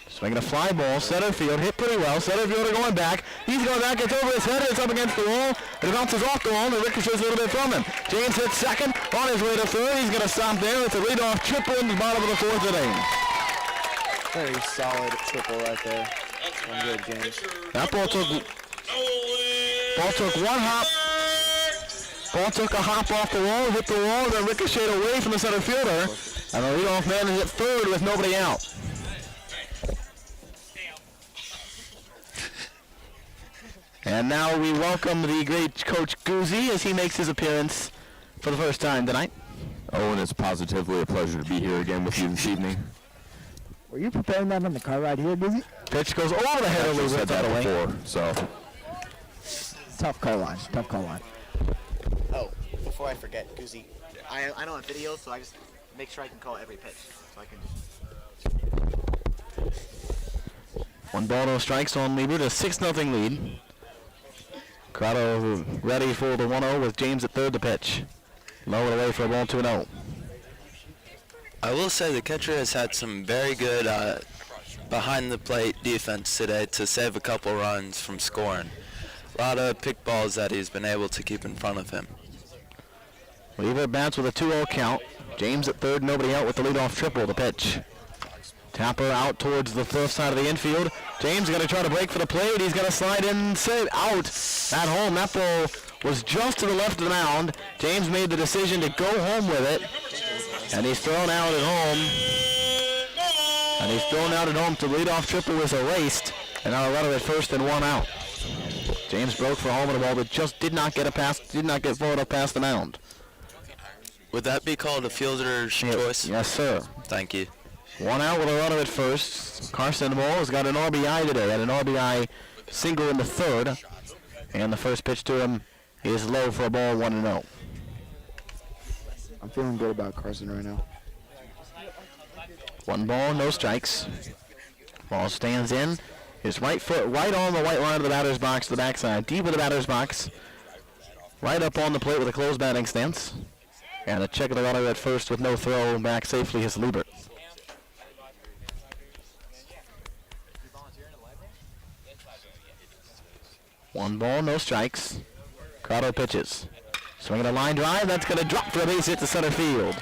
Swinging a fly ball, center field, hit pretty well. Center fielder going back. He's going back, it's over his head, it's up against the wall. It bounces off the wall and ricochets a little bit from him. James hits second, on his way to third. He's going to stop there. It's a leadoff triple in the bottom of the 4th inning. Very solid triple right there. One good, James. That ball took one hop. Ball took a hop off the wall, hit the wall, then ricocheted away from the center fielder. And the leadoff man is at third with nobody out. And now we welcome the great Coach Guzzi as he makes his appearance for the first time tonight. Owen, it's positively a pleasure to be here again with you this evening. Were you preparing that on the car ride here, Guzzi? Pitch goes over the head of I've said that before, so. Tough call line, tough call line. Oh, before I forget, Guzzi, I know on video, so I just make sure I can call every pitch. So I can just... 1 ball, no strikes on Liebert, a 6-0 lead. Corrado ready for the 1-0 with James at third to pitch. Low and away for a ball 2-0. I will say the catcher has had some very good behind-the-plate defense today to save a couple runs from scoring. A lot of pick balls that he's been able to keep in front of him. Liebert bats with a 2-0 count. James at third, nobody out with the leadoff triple to pitch. Tapper out towards the first side of the infield. James going to try to break for the plate. He's going to slide in, sit out at home. That ball was just to the left of the mound. James made the decision to go home with it. And he's thrown out at home. And he's thrown out at home to leadoff triple was erased. And now a runner at first and 1 out. James broke for home on a ball that just did not get forward up past the mound. Would that be called a fielder's choice? Yes, sir. Thank you. 1 out with a runner at first. Carson Moore has got an RBI today. Had an RBI single in the 3rd. And the first pitch to him is low for a ball 1-0. I'm feeling good about Carson right now. 1 ball, no strikes. Ball stands in. His right foot right on the white line of the batter's box to the backside. Deep of the batter's box. Right up on the plate with a closed batting stance. And a check of the runner at first with no throw. Back safely is Liebert. 1 ball, no strikes. Corrado pitches. Swinging a line drive. That's going to drop for a base hit to center field.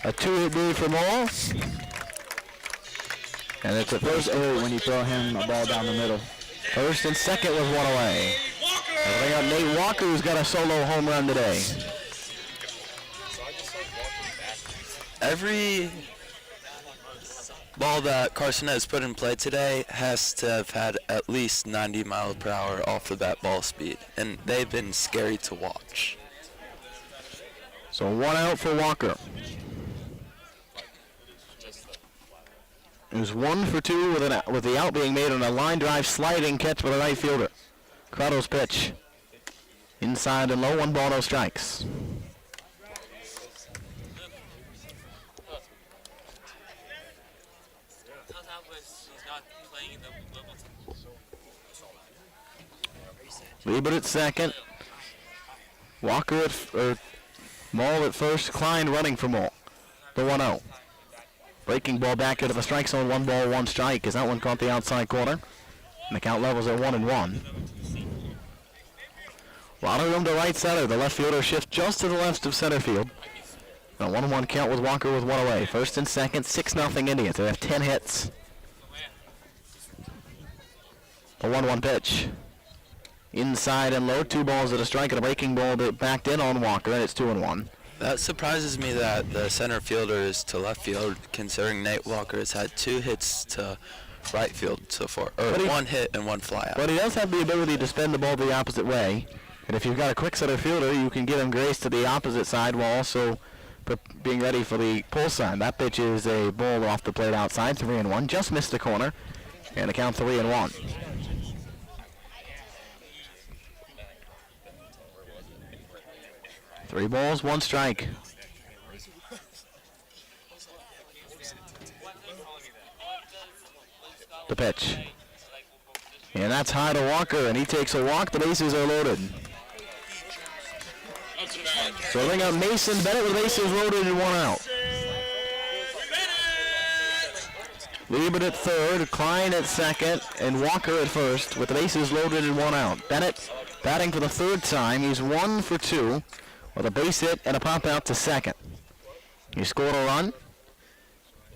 A 2-hit lead for Moore. And it's a first when you throw him a ball down the middle. First and second with 1 away. And we got Nate Walker, who's got a solo home run today. Every ball that Carson has put in play today has to have had at least 90 miles per hour off of that ball speed, and they've been scary to watch. So 1 out for Walker. It was 1 for 2 with the out being made on a line drive sliding catch by the right fielder. Corrado's pitch. Inside and low, 1 ball, no strikes. Liebert at second. Walker at Maul at first. Klein running for Maul. The 1-0. Breaking ball back into the strike zone. 1 ball, 1 strike. As that one caught the outside corner. And the count levels at 1-1. A lot of room to right center. The left fielder shifts just to the left of center field. A 1-1 count with Walker with 1 away. First and second, 6-0 Indians. They have 10 hits. A 1-1 pitch. Inside and low, 2 balls at a strike and a breaking ball that backed in on Walker, and it's 2-1. That surprises me that the center fielder is to left field, considering Nate Walker has had 2 hits to right field so far, or 1 hit and 1 fly out. But he does have the ability to spin the ball the opposite way. And if you've got a quick setter fielder, you can give him grace to the opposite side while also being ready for the pull side. That pitch is a ball off the plate outside, 3-1. Just missed the corner, and the count 3-1. Three balls, one strike. The pitch. And that's high to Walker, and he takes a walk. The bases are loaded. So bring up Mason Bennett with bases loaded and 1 out. Liebert at third, Klein at second, and Walker at first with the bases loaded and 1 out. Bennett batting for the third time. He's 1 for 2 with a base hit and a pop out to second. He scored a run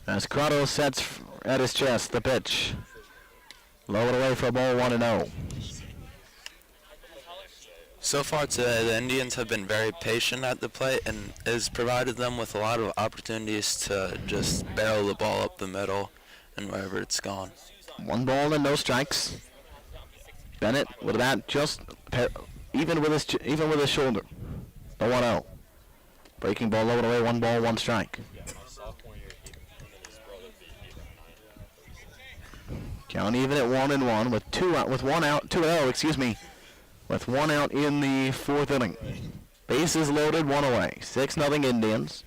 as Crotto sets at his chest. The pitch. Lowered away for a ball, 1-0. So far today, the Indians have been very patient at the plate and has provided them with a lot of opportunities to just barrel the ball up the middle and wherever it's gone. 1 ball and no strikes. Bennett with that just even with his shoulder. The 1-0. Breaking ball lowered away, 1 ball, 1 strike. Count even at 1-1 with 1 out, 2-0, excuse me, with 1 out in the 4th inning. Bases loaded, 1 away. 6-0 Indians.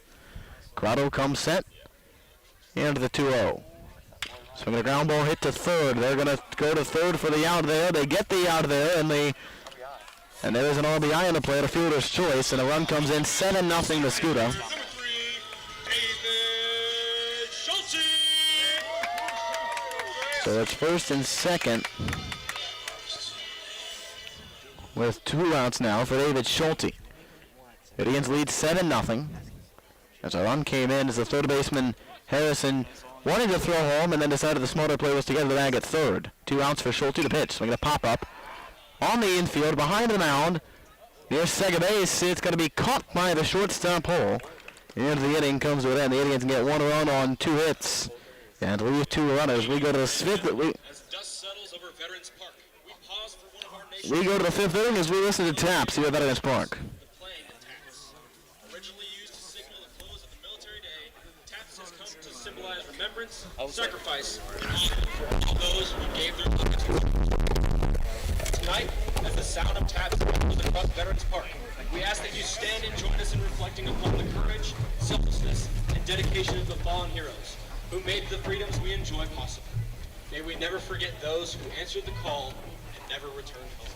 Crotto comes set into the 2-0. Swinging a ground ball hit to third. They're going to go to third for the out there. They get the out there, and there is an RBI in the play, a fielder's choice, and a run comes in, 7-0 Mascoutah. So it's first and second with 2 outs now for David Schulte. Indians lead 7-0 as a run came in as the third baseman Harrison wanted to throw home and then decided the smarter play was to get the bag at third. 2 outs for Schulte to pitch. Swinging a pop-up on the infield behind the mound near second base. It's going to be caught by the shortstop hole. And the inning comes to an end. The Indians can get 1 run on 2 hits and leave 2 runners. We go to the 5th. We go to the 5th inning as we listen to taps here at Veterans Park. Originally used to signal the close of the military day, taps has come to symbolize remembrance, sacrifice, and honor to those who gave their lives. Tonight, as the sound of taps echoes across Veterans Park, we ask that you stand and join us in reflecting upon the courage, selflessness, and dedication of the fallen heroes who made the freedoms we enjoy possible. May we never forget those who answered the call and never returned home.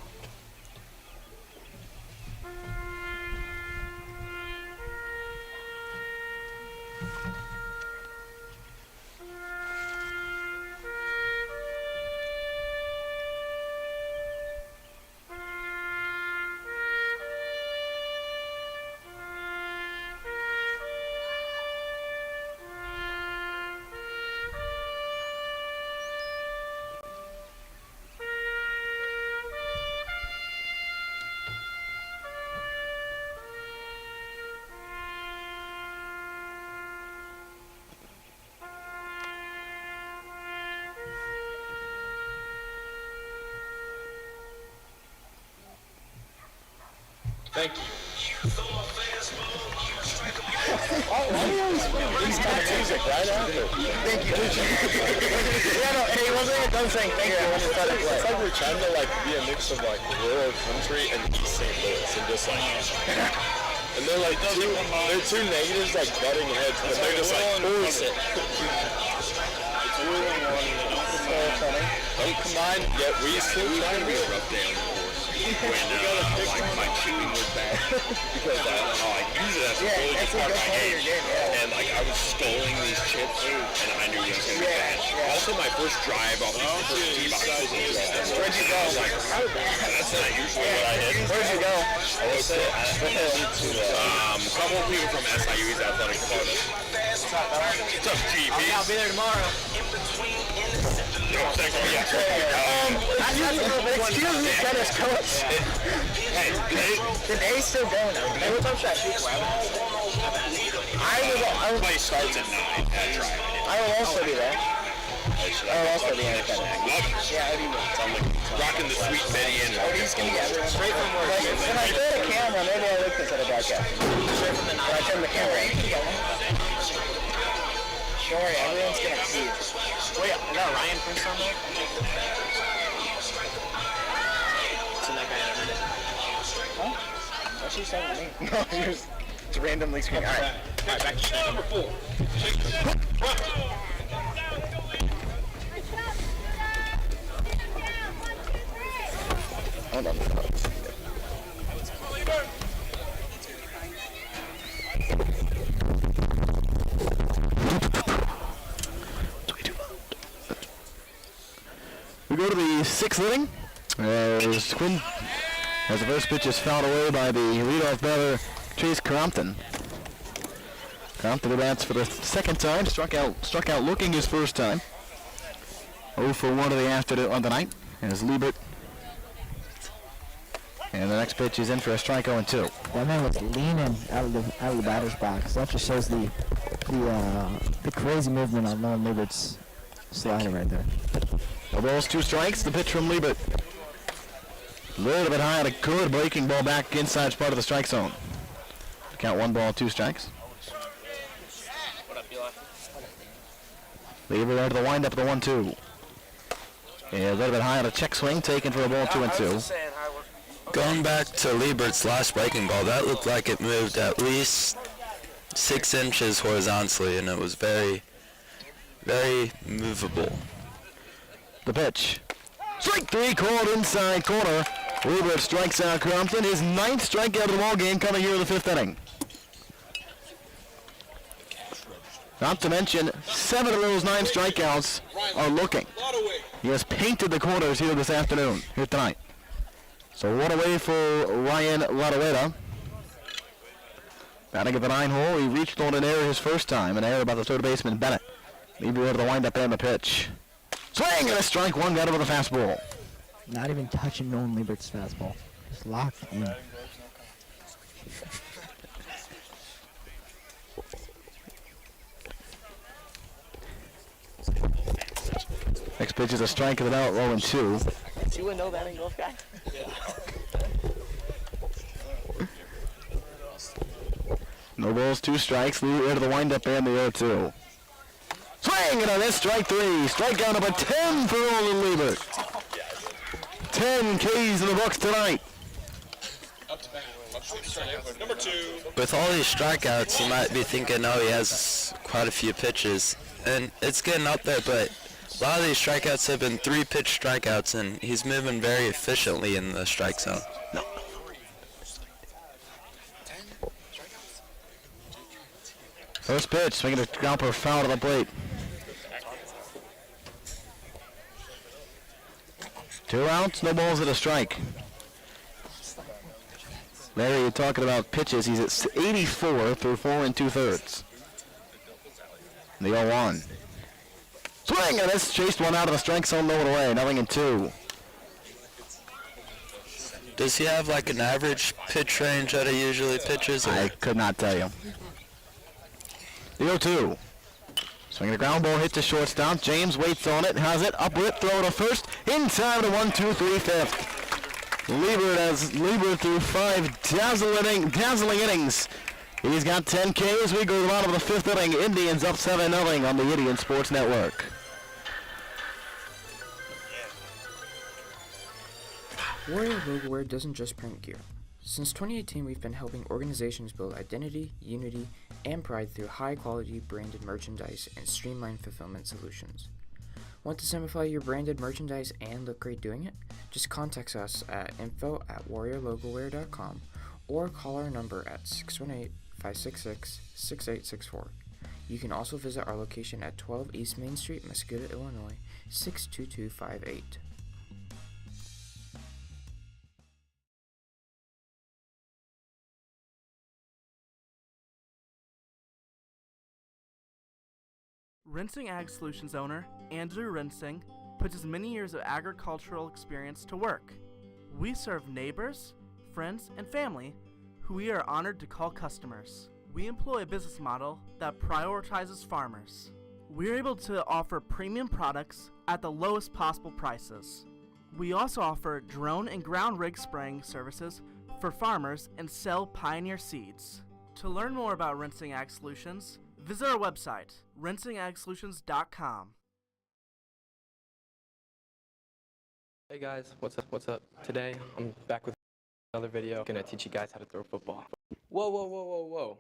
Thank you. He's got music right after. Thank you. Yeah, no, and he wasn't even done saying thank you when he started playing. It's like we're trying to be a mix of rural country and East St. Louis and just and they're they're 2 negatives butting heads, but they're just bullshit. It's really annoying. Don't combine, yet we still trying to be a rough day on the course. When my chipping was bad because I use it as a really good part of my game. And I was stalling these chips and I knew it was going to be bad. Also, my first drive off the first tee box was Where'd you go? That's not usually what I hit. Where'd you go? I would say a couple of people from SIU's athletic department. Tough GP. I'll be there tomorrow. Excuse me, tennis coach. Hey, the day's still going. Hey, what time should I shoot for? I will. Play starts at 9 at Drive. I will also be there. also the haircut. Yeah, how do you want? I'm like rocking the sweet Betty Ann. Oh, he's gonna get everyone straight from work. When I throw the camera, maybe I look this at a broadcast. Straight from the night. When I turn the camera on. Don't worry, everyone's gonna see you. Wait, is that Ryan Prince on there? Seen that guy in a minute. Huh? What's she saying to me? No, you're just randomly screaming. Alright, back to number 4. Hold on. We go to the 6th inning. As Quinn, as the first pitch is fouled away by the leadoff batter, Chase Crompton. Crompton bats for the second time, struck out looking his first time. 0 for 1 of the afternoon on the night. As Liebert. And the next pitch is in for a strike 0-2. That man was leaning out of the batter's box. That just shows the crazy movement on Nolan Liebert's slider right there. No balls, 2 strikes. The pitch from Liebert. A little bit high on a good breaking ball back inside part of the strike zone. Count 1 ball, 2 strikes. Lieber there to the windup of the 1-2. And a little bit high on a check swing, taken for a ball 2-2. Going back to Liebert's last breaking ball, that looked like it moved at least 6 inches horizontally, and it was very, very movable. The pitch. Strike 3 called inside corner. Liebert strikes out Crompton. His 9th strikeout of the ball game coming here in the 5th inning. Not to mention, 7 of those 9 strikeouts are looking. He has painted the corners here this afternoon, here tonight. So 1 away for Ryan Ladueta. Batting at the 9 hole, he reached on an error his first time, an error by the third baseman Bennett. Maybe over the windup and the pitch. Swing and a strike 1, got him with a fastball. Not even touching Nolan Liebert's fastball. Just locked in. Next pitch is a strike of the out, 0-2. Is you a no batting golf guy? No balls, 2 strikes. Lieber to the windup and the 0-2. Swing and a miss, strike 3. Strikeout number 10 for Nolan Liebert. 10 Ks in the books tonight. Number 2. With all these strikeouts, you might be thinking, oh, he has quite a few pitches. And it's getting up there, but a lot of these strikeouts have been 3-pitch strikeouts, and he's moving very efficiently in the strike zone. First pitch, swinging a scalper foul to the plate. 2 outs, no balls and a strike. Larry, you're talking about pitches. He's at 84 through 4 2/3. The 0-1. Swing and this chased one out of the strike zone, low and away. 0-2. Does he have like an average pitch range that he usually pitches? Or? I could not tell you. The 0-2. Swinging a ground ball, hit to shortstop. James waits on it, has it, up with it, throw to first. In time to 1-2-3 5th. Lieber through 5 dazzling innings. He's got 10 Ks. We go to the bottom of the 5th inning. Indians up 7-0 on the Indian Sports Network. Warrior Logo Wear doesn't just print gear. Since 2018, we've been helping organizations build identity, unity, and pride through high-quality branded merchandise and streamlined fulfillment solutions. Want to simplify your branded merchandise and look great doing it? Just contact us at info@warriorlogowear.com or call our number at 618-566-6864. You can also visit our location at 12 East Main Street, Mascoutah, Illinois, 62258. Rinsing Ag Solutions owner Andrew Rinsing puts his many years of agricultural experience to work. We serve neighbors, friends, and family who we are honored to call customers. We employ a business model that prioritizes farmers. We're able to offer premium products at the lowest possible prices. We also offer drone and ground rig spraying services for farmers and sell Pioneer seeds. To learn more about Rinsing Ag Solutions, visit our website, rinsingagsolutions.com. Hey guys, what's up? Today, I'm back with another video. I'm gonna teach you guys how to throw football. Whoa.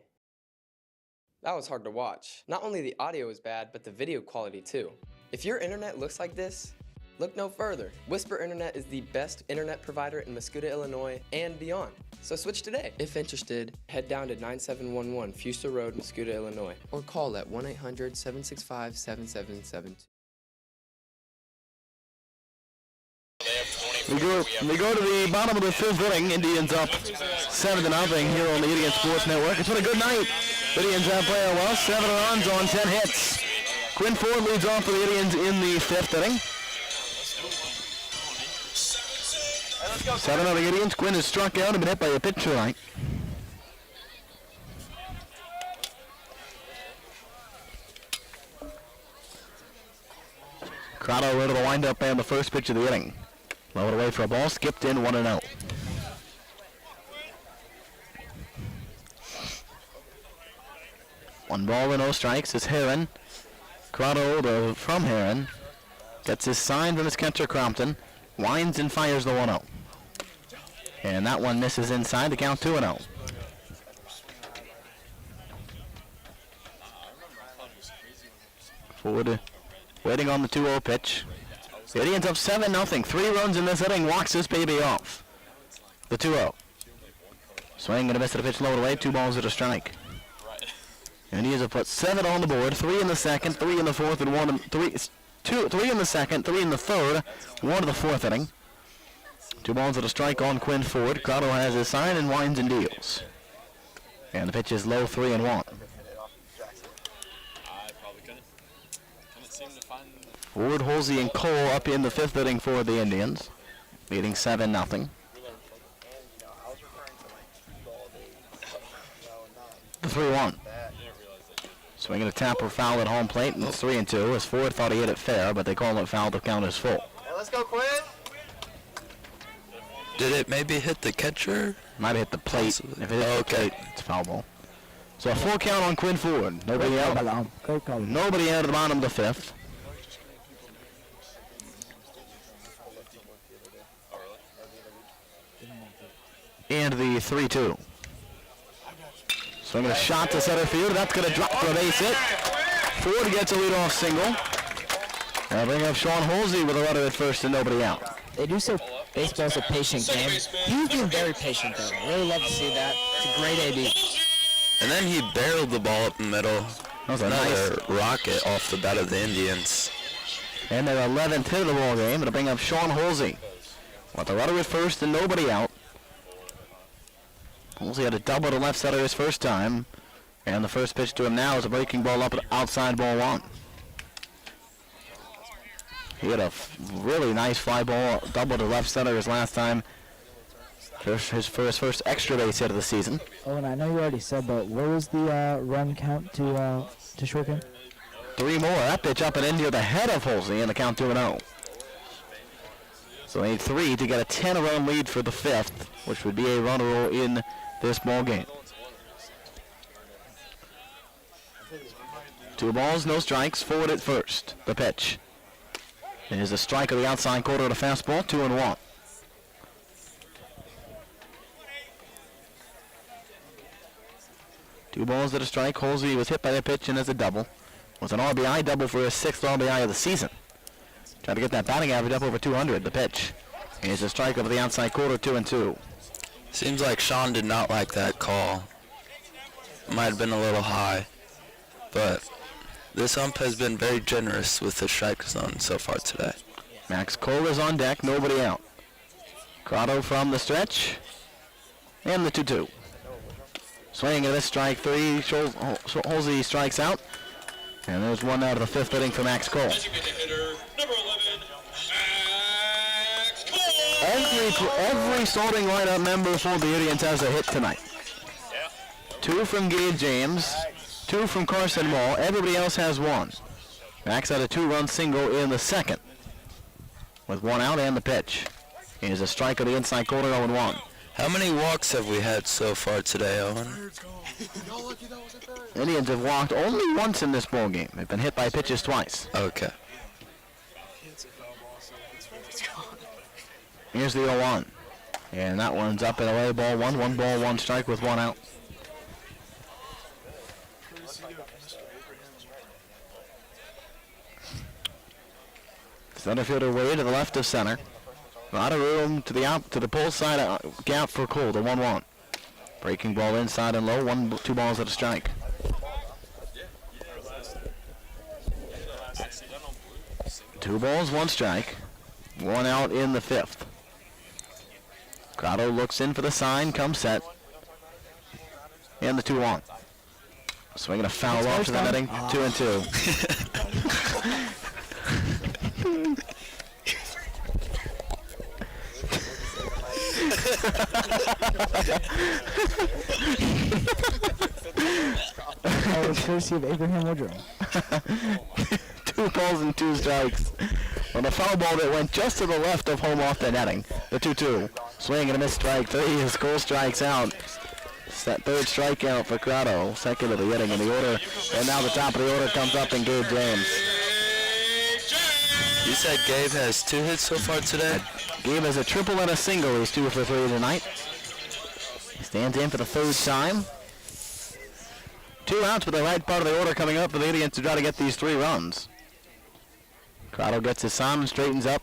That was hard to watch. Not only the audio is bad, but the video quality too. If your internet looks like this, look no further. Whisper Internet is the best internet provider in Mascoutah, Illinois, and beyond. So switch today. If interested, head down to 9711 Fuster Road, Mascoutah, Illinois, or call at 1-800-765-7772. We go to the bottom of the fifth inning. Indians up 7-0 here on the Indian Sports Network. It's been a good night. Indians have played well. 7 runs on 10 hits. Quinn Ford leads off for the Indians in the fifth inning. 7-0 Indians. Quinn has struck out and been hit by a pitch tonight. Crotto over the windup and the first pitch of the inning. Lowered away for a ball, skipped in 1-0. One ball and no strikes is Herrin. Crotto from Herrin gets his sign from his catcher Crompton, winds and fires the 1-0. And that one misses inside, the count 2-0. Ford waiting on the 2-0 pitch. The Indians up 7-0. 3 runs in this inning. Walks this baby off. The 2-0. Swing and a miss at a pitch lowered away. 2 balls at a strike. The Indians have put 7 on the board. 3 in the second, 3 in the fourth, and 3 in the second, 3 in the third, 1 in the fourth inning. 2 balls at a strike on Quinn Ford. Crotto has his sign and winds and deals. And the pitch is low 3-1. Ford, Halsey, and Cole up in the fifth inning for the Indians, leading 7-0. The 3-1. Swinging a tapper foul at home plate, and it's 3-2. As Ford thought he hit it fair, but they call it foul. The count is full. Let's go, Quinn. Did it maybe hit the catcher? Might have hit the plate. If it hit the plate, it's foul ball. So a full count on Quinn Ford. Nobody out. Nobody out of the bottom of the fifth. And the 3-2. Swinging a shot to center field. That's going to drop for a base hit. Ford gets a leadoff single. And bring up Sean Halsey with a runner at first and nobody out. They do say baseball's a patient game. He's being very patient though. Really love to see that. It's a great AD. And then he barreled the ball up the middle. That was another rocket off the bat of the Indians. And their 11th hit of the ball game. It'll bring up Sean Halsey with a runner at first and nobody out. Halsey had a double to left center his first time. And the first pitch to him now is a breaking ball up at outside ball 1. He had a really nice fly ball double to left center his last time. His first extra base hit of the season. Oh, and I know you already said, but what was the run count to Shorkin? 3 more. That pitch up and in near the head of Halsey, and the count 2-0. So they need 3 to get a 10-run lead for the fifth, which would be a run rule in this ball game. 2 balls, no strikes. Forward at first. The pitch. It is a strike of the outside quarter of the fastball. 2-1. Two balls at a strike. Halsey was hit by a pitch and as a double. Was an RBI double for his 6th RBI of the season. Trying to get that batting average up over 200. The pitch is a strike over the outside quarter. 2-2. Seems like Sean did not like that call. Might have been a little high, but this ump has been very generous with the strike zone so far today. Max Cole is on deck. Nobody out. Crotto from the stretch. And the 2-2. Swinging at this strike 3. Halsey strikes out. And there's 1 out of the 5th inning for Max Cole. Every starting lineup member for the Indians has a hit tonight. 2 from Gabe James, 2 from Carson Wall. Everybody else has 1. Backs out a 2-run single in the second. With 1 out and the pitch. Here's a strike on the inside corner, 0-1. How many walks have we had so far today, Owen? Indians have walked only once in this ball game. They've been hit by pitches twice. Okay. Here's the 0-1. And that one's up and away, ball 1. 1 ball, 1 strike with 1 out. Center fielder way to the left of center. A lot of room to the pull side gap for Cole, the 1-1. Breaking ball inside and low, 2 balls at a strike. Two balls, 1 strike. 1 out in the 5th. Grotto looks in for the sign, comes set. And the 2-1. Swinging a foul off to the netting, 2-2. Oh, it's courtesy of Abraham Woodrow. 2 balls and 2 strikes. On the foul ball that went just to the left of home off the netting. The 2-2. Swing and a miss, strike 3 as Cole strikes out. That 3rd strikeout for Grotto. 2nd of the inning in the order. And now the top of the order comes up in Gabe James. You said Gabe has 2 hits so far today? Gabe has a triple and a single. He's 2 for 3 tonight. He stands in for the 3rd time. 2 outs with the right part of the order coming up for the Indians to try to get these 3 runs. Grotto gets his sign and straightens up.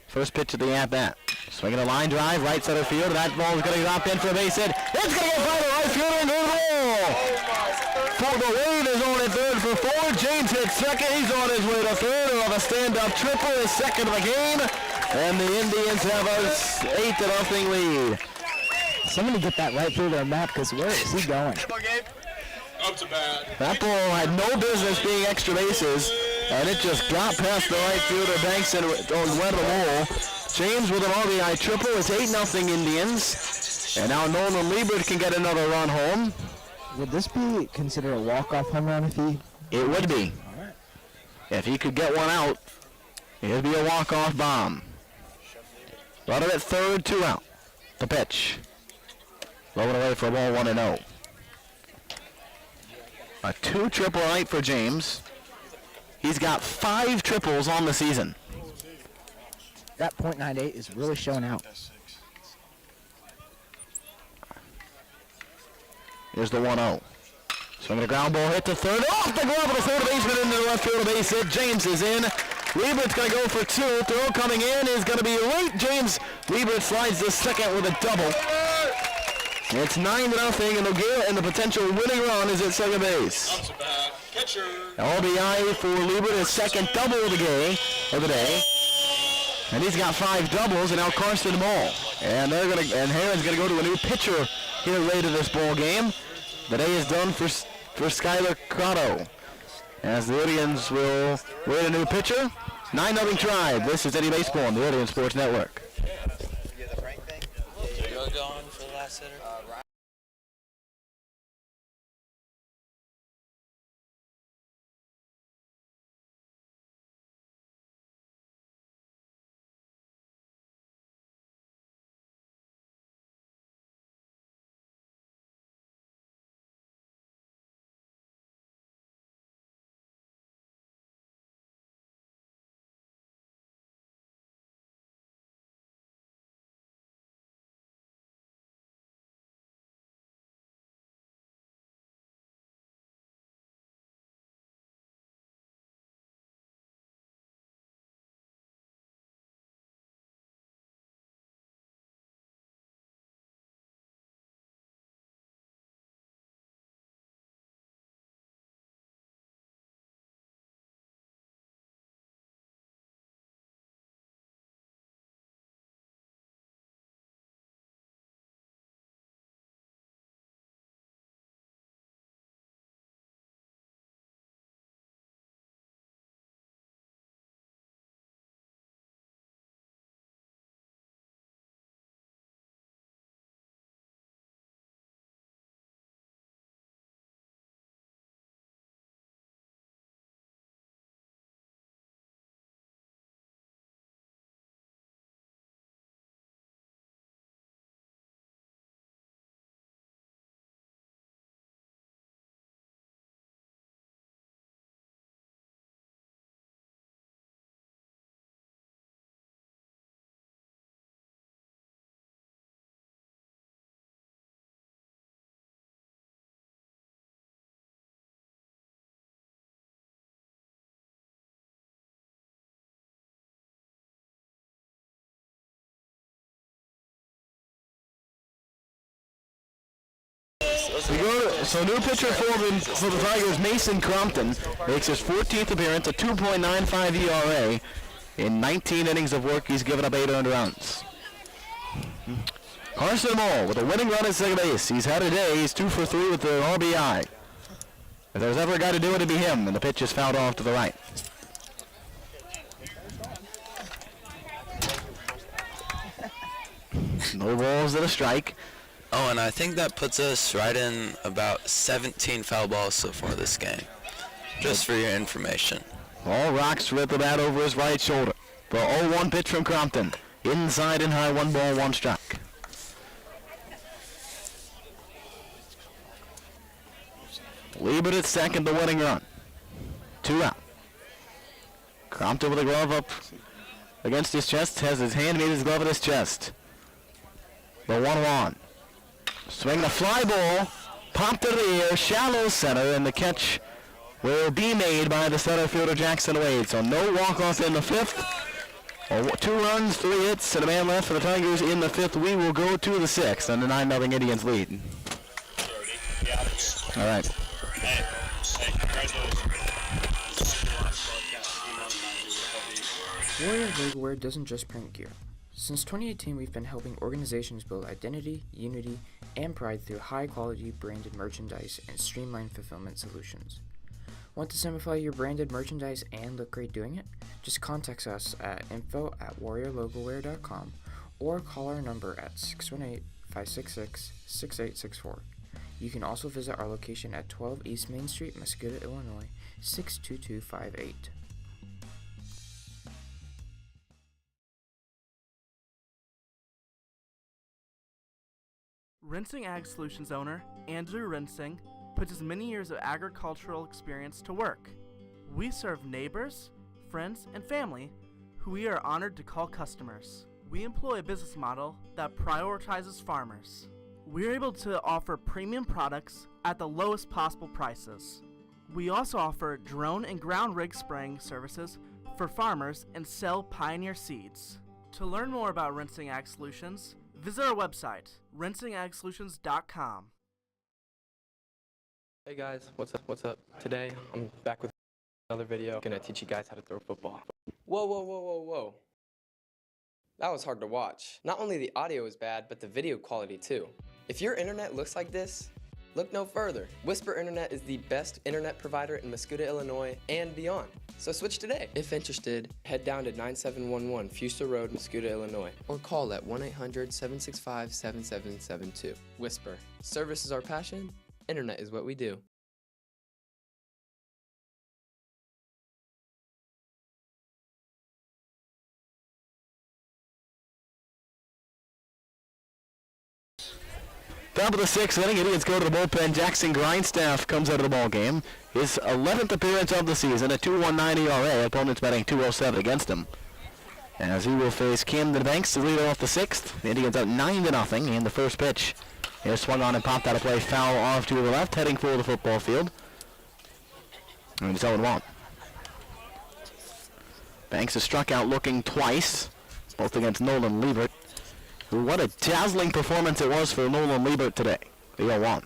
First pitch of the at-bat. Swinging a line drive, right center field. That ball is going to drop in for a base hit. It's going to get by the right fielder and go to the wall. For the Wade is on at 3rd for 4. James hits 2nd. He's on his way to 3rd of a stand-up triple. His 2nd of the game. And the Indians have a 8-0 lead. Somebody get that right fielder a map, because where is he going? Up to bat. That ball had no business being extra bases, and it just got past the right fielder Banks and went to the wall. James with an RBI triple. It's 8-0 Indians. And now Nolan Liebert can get another run home. Would this be considered a walk-off home run if he... It would be. All right. If he could get one out, it would be a walk-off bomb. Runner at 3rd, 2 out. The pitch. Low and away for a ball, 1-0. A 2 triple night for James. He's got 5 triples on the season. That .98 is really showing out. Here's the 1-0. Swinging a ground ball, hit to 3rd. Off the glove of the 3rd baseman into the left field base hit. James is in. Liebert's going to go for 2. Throw coming in is going to be late. James Liebert slides the 2nd with a double. It's 9-0, and the potential winning run is at 2nd base. RBI for Liebert, his 2nd double of the day. And he's got 5 doubles, and now Carson Mall. And Herrin's going to go to a new pitcher here later this ball game. The day is done for Skylar Grotto, as the Indians will wait a new pitcher. 9-0 Tribe. This is Eddie Baseball on the Indian Sports Network. Going for the last hitter? So new pitcher for the Tigers, Mason Crompton, makes his 14th appearance, a 2.95 ERA. In 19 innings of work, he's given up 8 earned runs. Carson Moll with a winning run at second base. He's had a day. He's 2 for 3 with the RBI. If there's ever a guy to do it, it'd be him, and the pitch is fouled off to the right. No balls and a strike. Oh, and I think that puts us right in about 17 foul balls so far this game. Just for your information. Ball rocks with the bat over his right shoulder. The 0-1 pitch from Crompton. Inside and high, 1 ball, 1 strike. Liebert at second, the winning run. 2 out. Crompton with a glove up against his chest, has his hand made his glove at his chest. The 1-1. Swing the fly ball, popped to the air, shallow center, and the catch will be made by the center fielder Jackson Wade. So no walk-off in the 5th. 2 runs, 3 hits, and a man left for the Tigers in the 5th. We will go to the 6th, and the 9-0 Indians lead. All right. Warrior Logowear doesn't just print gear. Since 2018, we've been helping organizations build identity, unity, and pride through high-quality branded merchandise and streamlined fulfillment solutions. Want to simplify your branded merchandise and look great doing it? Just contact us at info@warriorlogowear.com or call our number at 618-566-6864. You can also visit our location at 12 East Main Street, Mascoutah, Illinois, 62258. Rinsing Ag Solutions owner Andrew Rinsing puts his many years of agricultural experience to work. We serve neighbors, friends, and family who we are honored to call customers. We employ a business model that prioritizes farmers. We're able to offer premium products at the lowest possible prices. We also offer drone and ground rig spraying services for farmers and sell Pioneer seeds. To learn more about Rinsing Ag Solutions, visit our website, rinsingagsolutions.com. Hey guys, what's up? Today, I'm back with another video. I'm gonna teach you guys how to throw football. Whoa. That was hard to watch. Not only the audio is bad, but the video quality too. If your internet looks like this, look no further. Whisper Internet is the best internet provider in Mascoutah, Illinois, and beyond. So switch today. If interested, head down to 9711 Fuster Road, Mascoutah, Illinois, or call at 1-800-765-7772. Whisper. Service is our passion. Internet is what we do. Top of the 6th inning, Indians go to the bullpen. Jackson Grindstaff comes out of the ball game. His 11th appearance of the season, a 2.19 ERA. Opponents batting .207 against him. As he will face Camden Banks to lead off the 6th. The Indians up 9-0 in the first pitch. Here's swung on and popped out of play, foul off to the left, heading for the football field. And it's 0-1. Banks has struck out looking twice, both against Nolan Liebert. What a dazzling performance it was for Nolan Liebert today. The 0-1.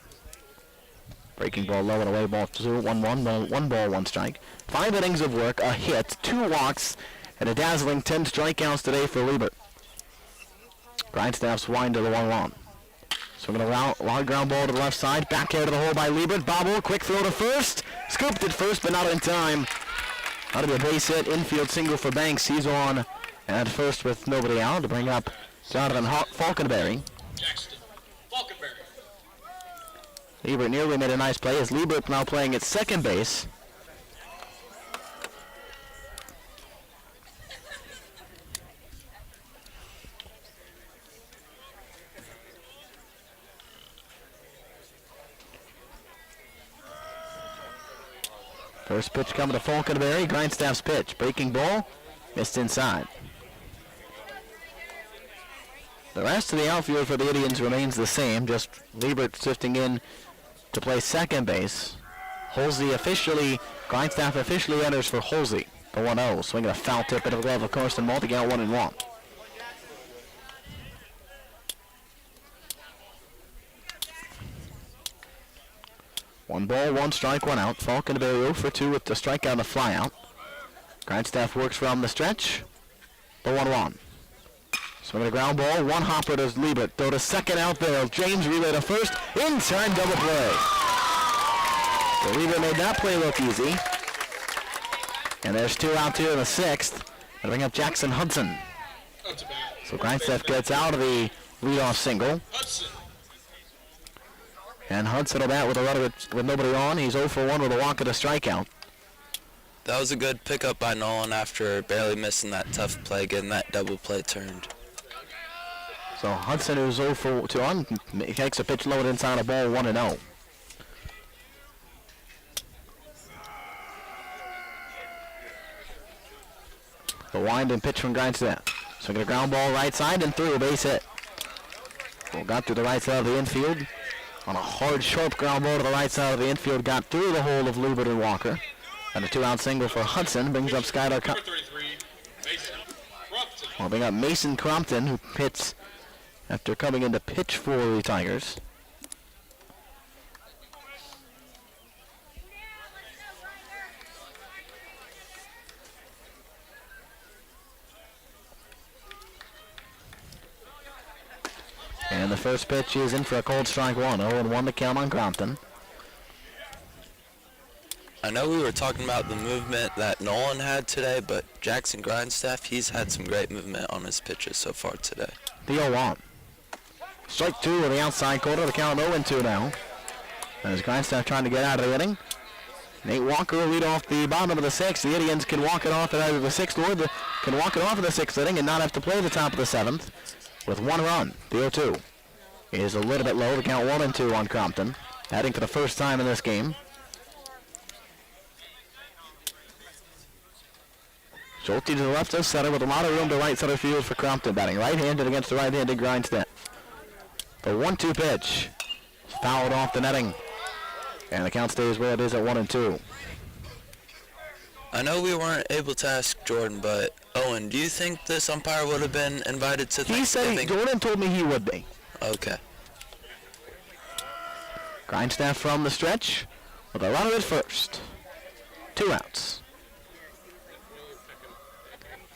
Breaking ball low and away, ball 2, 1-1, 1 ball, 1 strike. 5 innings of work, a hit, 2 walks, and a dazzling 10 strikeouts today for Liebert. Grindstaff's wind to the 1-1. Swinging a wild ground ball to the left side, back out of the hole by Liebert. Bobble, quick throw to first. Scooped it first, but not in time. Out of a base hit, infield single for Banks. He's on at first with nobody out to bring up Jonathan Falkenberry. Jackson Falkenberry. Liebert nearly made a nice play as Liebert now playing at second base. First pitch coming to Falkenberry. Grindstaff's pitch. Breaking ball. Missed inside. The rest of the outfield for the Indians remains the same. Just Liebert shifting in to play second base. Grindstaff officially enters for Holsey. The 1-0. Swinging a foul tip into the glove of Carson Maltic out 1-1. 1 ball, 1 strike, 1 out. Falconberry 0 for 2 with the strikeout and a flyout. Grindstaff works from the stretch. The 1-1. Swinging a ground ball, 1 hopper to Liebert. Throw to second out there. James relay to first. In time, double play. So Liebert made that play look easy. And there's 2 out here in the 6th. Gonna bring up Jackson Hudson. So Grindstaff gets out of the leadoff single. And Hudson will bat with a runner with nobody on. He's 0 for 1 with a walk and a strikeout. That was a good pickup by Nolan after barely missing that tough play, getting that double play turned. So Hudson, who's 0 for 2 on, takes a pitch low inside a ball, 1-0. The wind and pitch from Grindstaff. Swinging a ground ball right side and through, a base hit. Well, got through the right side of the infield. On a hard, sharp ground ball to the right side of the infield, got through the hole of Liebert and Walker. And a 2-out single for Hudson brings up Skylar. Well, bring up Mason Crompton, who hits after coming in to pitch for the Tigers. And the first pitch is in for a cold strike 1. 0-1 to count on Crompton. I know we were talking about the movement that Nolan had today, but Jackson Grindstaff, he's had some great movement on his pitches so far today. The 0-1. Strike 2 on the outside corner. The count 0-2 now. As Grindstaff trying to get out of the inning. Nate Walker will lead off the bottom of the 6th. The Indians can walk it off at either the 6th or can walk it off in the 6th inning and not have to play the top of the 7th with 1 run. The 0-2 is a little bit low. The count 1-2 on Crompton. Batting for the first time in this game. Schulte to the left of center with a lot of room to right center field for Crompton. Batting right-handed against the right-handed Grindstaff. The 1-2 pitch. Fouled off the netting. And the count stays where it is at 1-2. I know we weren't able to ask Jordan, but Owen, do you think this umpire would have been invited to Thanksgiving? He said Jordan told me he would be. Okay. Grindstaff from the stretch with a runner at first. 2 outs.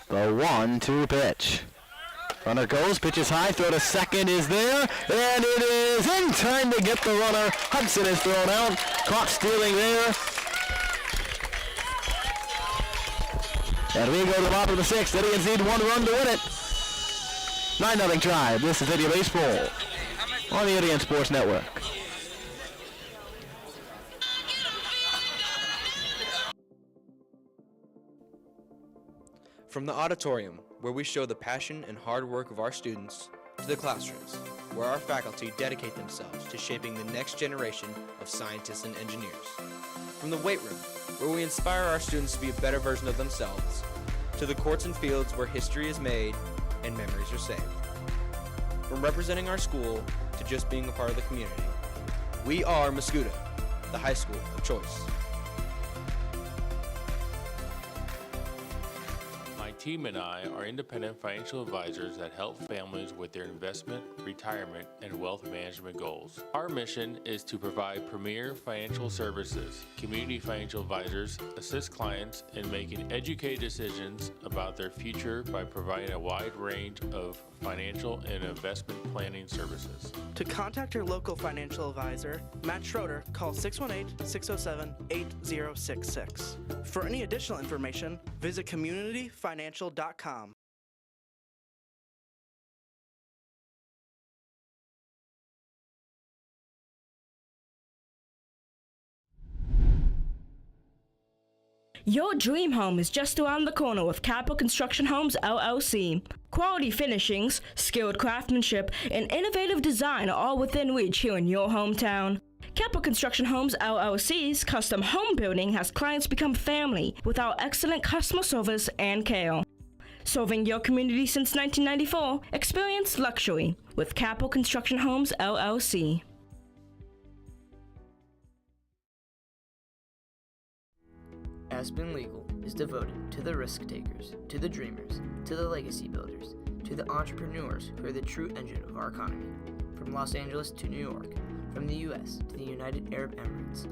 The 1-2 pitch. Runner goes, pitches high, throw to second is there, and it is in time to get the runner. Hudson is thrown out, caught stealing there. And we go to the bottom of the 6th. Indians need 1 run to win it. 9-0 Tribe. This is Indian Baseball on the Indian Sports Network. From the auditorium, where we show the passion and hard work of our students, to the classrooms, where our faculty dedicate themselves to shaping the next generation of scientists and engineers. From the weight room, where we inspire our students to be a better version of themselves, to the courts and fields where history is made and memories are saved. From representing our school to just being a part of the community, we are Mascoutah, the high school of choice. My team and I are independent financial advisors that help families with their investment, retirement, and wealth management goals. Our mission is to provide premier financial services. Community financial advisors assist clients in making educated decisions about their future by providing a wide range of financial and investment planning services. To contact your local financial advisor, Matt Schroeder, call 618-607-8066. For any additional information, visit communityfinancial.com. Your dream home is just around the corner with Capital Construction Homes, LLC. Quality finishings, skilled craftsmanship, and innovative design are all within reach here in your hometown. Capital Construction Homes, LLC's custom home building has clients become family with our excellent customer service and care. Serving your community since 1994, experience luxury with Capital Construction Homes, LLC. Aspen Legal is devoted to the risk takers, to the dreamers, to the legacy builders, to the entrepreneurs who are the true engine of our economy. From Los Angeles to New York, From the U.S. to the United Arab Emirates,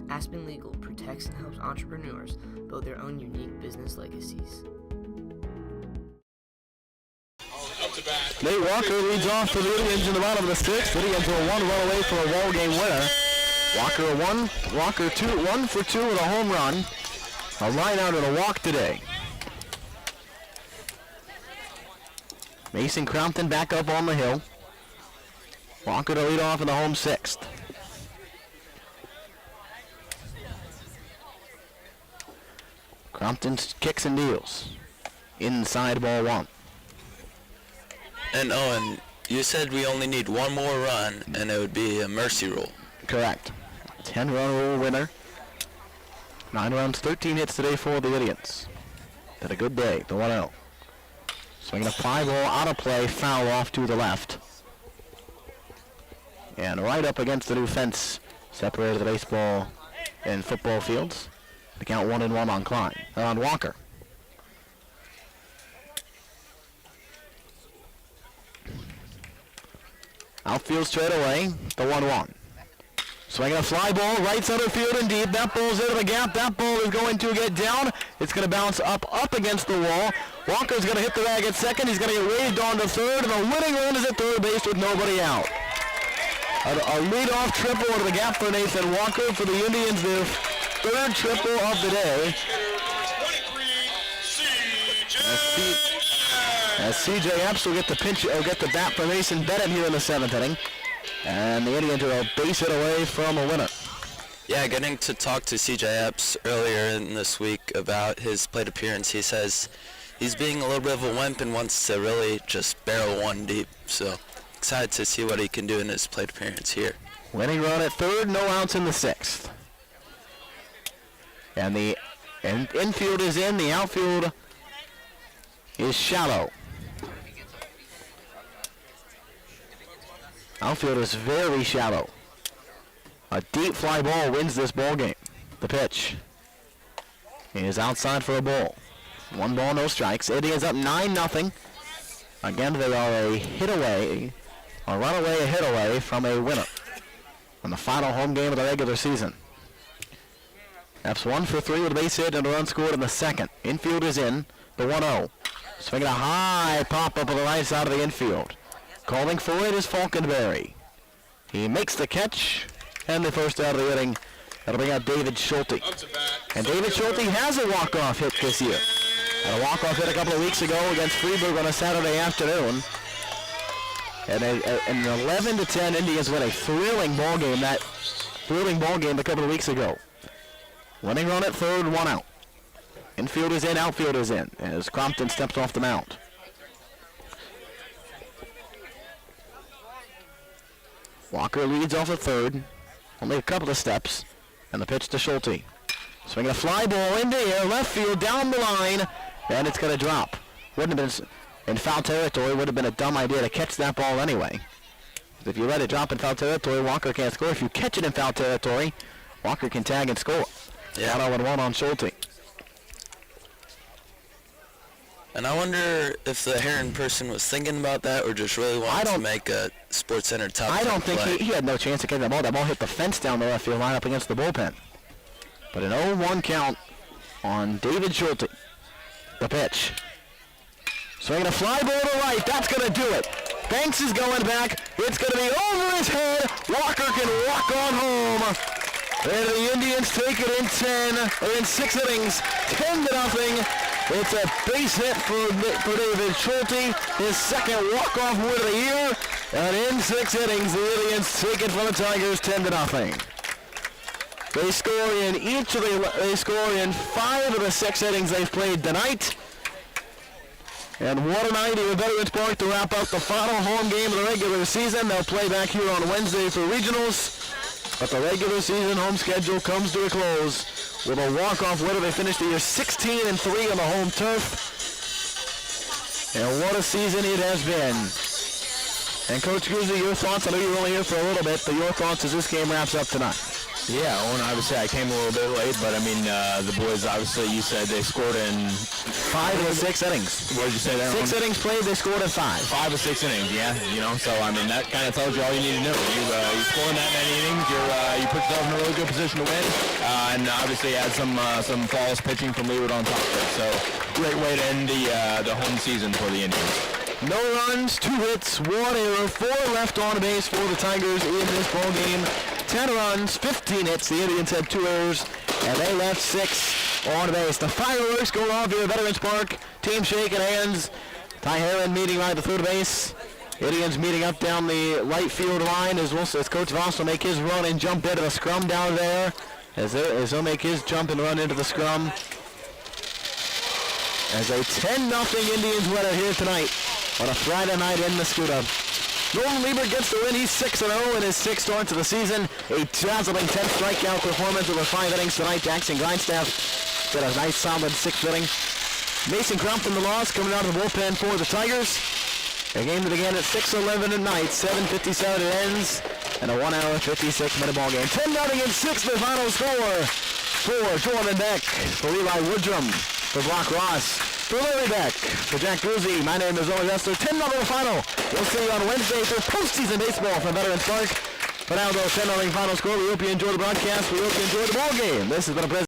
Aspen Legal protects and helps entrepreneurs build their own unique business legacies. Nate Walker leads off for the Indians in the bottom of the sixth. The Indians will 1 run away for a ball game winner. Walker 1 for 2 with a home run. A line out and a walk today. Mason Crompton back up on the hill. Walker to lead off in the home sixth. Crompton kicks and deals. Inside ball 1. And Owen, you said we only need one more run, and it would be a mercy rule. Correct. 10-run rule winner. 9 runs, 13 hits today for the Indians. Had a good day, the 1-0. Swinging a fly ball out of play, foul off to the left. And right up against the new fence, separated the baseball and football fields. The count 1-1 on Klein, on Walker. Outfield straight away, the 1-1. Swinging a fly ball, right center field and deep. That ball's into the gap. That ball is going to get down. It's going to bounce up against the wall. Walker's going to hit the bag at second. He's going to get waved on to third, and the winning run is at third base with nobody out. A leadoff triple into the gap for Nathan Walker for the Indians, their third triple of the day. As C.J. Epps will get the pinch, or get the bat for Mason Bennett here in the 7th inning. And the Indians are a base hit away from a winner. Yeah, getting to talk to C.J. Epps earlier in this week about his plate appearance, he says he's being a little bit of a wimp and wants to really just barrel one deep. So excited to see what he can do in his plate appearance here. Winning run at third, no outs in the 6th. And the infield is in, the outfield is shallow. Outfield is very shallow. A deep fly ball wins this ball game. The pitch is outside for a ball. 1 ball, no strikes. Indians up 9-0. Again, they are a hit away, a run away, a hit away from a winner on the final home game of the regular season. Epps 1 for 3 with a base hit and a run scored in the 2nd. Infield is in, the 1-0. Swinging a high pop up on the right side of the infield. Calling for it is Falkenberry. He makes the catch, and the first out of the inning. That'll bring out David Schulte. And David Schulte has a walk-off hit this year. Had a walk-off hit a couple of weeks ago against Freeburg on a Saturday afternoon. And an 11-10 Indians win a thrilling ball game a couple of weeks ago. Winning run at third, 1 out. Infield is in, outfield is in, as Crompton steps off the mound. Walker leads off at third, only a couple of steps, and the pitch to Schulte. Swinging a fly ball into the air, left field, down the line, and it's going to drop. Wouldn't have been in foul territory, would have been a dumb idea to catch that ball anyway. If you let it drop in foul territory, Walker can't score. If you catch it in foul territory, Walker can tag and score. Yeah. 1-1 on Schulte. And I wonder if the Herrin person was thinking about that or just really wanted to make a SportsCenter top. I don't think he had no chance to catch that ball. That ball hit the fence down the left field line up against the bullpen. But an 0-1 count on David Schulte. The pitch. Swinging a fly ball to right. That's going to do it. Banks is going back. It's going to be over his head. Walker can walk on home. And the Indians take it in 6 innings, 10-0. It's a base hit for David Schulte, his second walk-off win of the year. And in 6 innings, the Indians take it from the Tigers 10-0. They score in 5 of the 6 innings they've played tonight. And what a night in Veterans Park to wrap up the final home game of the regular season. They'll play back here on Wednesday for regionals. But the regular season home schedule comes to a close with a walk-off winner. They finished the year 16-3 on the home turf. And what a season it has been. And Coach Guzzi, your thoughts? I know you were only here for a little bit, but your thoughts as this game wraps up tonight. Yeah, Owen, obviously I came a little bit late, but I mean, the boys, obviously, you said they scored in 5 of 6 innings. What did you say there? 6 innings played, they scored in 5. 5 of 6 innings, yeah. You know, so I mean, that kind of tells you all you need to know. You score in that many innings, you put yourself in a really good position to win, and obviously had some flawless pitching from Leeward on top of it. So great way to end the home season for the Indians. No runs, 2 hits, 1 error, 4 left on base for the Tigers in this ball game. 10 runs, 15 hits. The Indians had 2 errors, and they left 6 on base. The fireworks go off here at Veterans Park. Team shaking hands. Ty Herrin meeting right at the third base. Indians meeting up down the right field line as Coach Voss will make his run and jump into the scrum down there. As he'll make his jump and run into the scrum. As a 10-0 Indians winner here tonight on a Friday night in Mascoutah. Nolan Lieber gets the win. He's 6-0 in his 6th start to the season. A dazzling 10 strikeout performance over 5 innings tonight. Jackson Grindstaff did a nice solid 6th inning. Mason Crump from the loss coming out of the bullpen for the Tigers. A game that began at 6:11 at night. 7:57 it ends. And a 1 hour 56-minute ball game. 10-0 in 6th, the final score for Jordan Beck, for Eli Woodrum, for Brock Ross, for Larry Beck, for Jack Druzzi. My name is Owen Wessler. 10-0 final. We'll see you on Wednesday for postseason baseball from Veterans Park. For now, though, 10-0 final score. We hope you enjoy the broadcast. We hope you enjoy the ball game. This has been a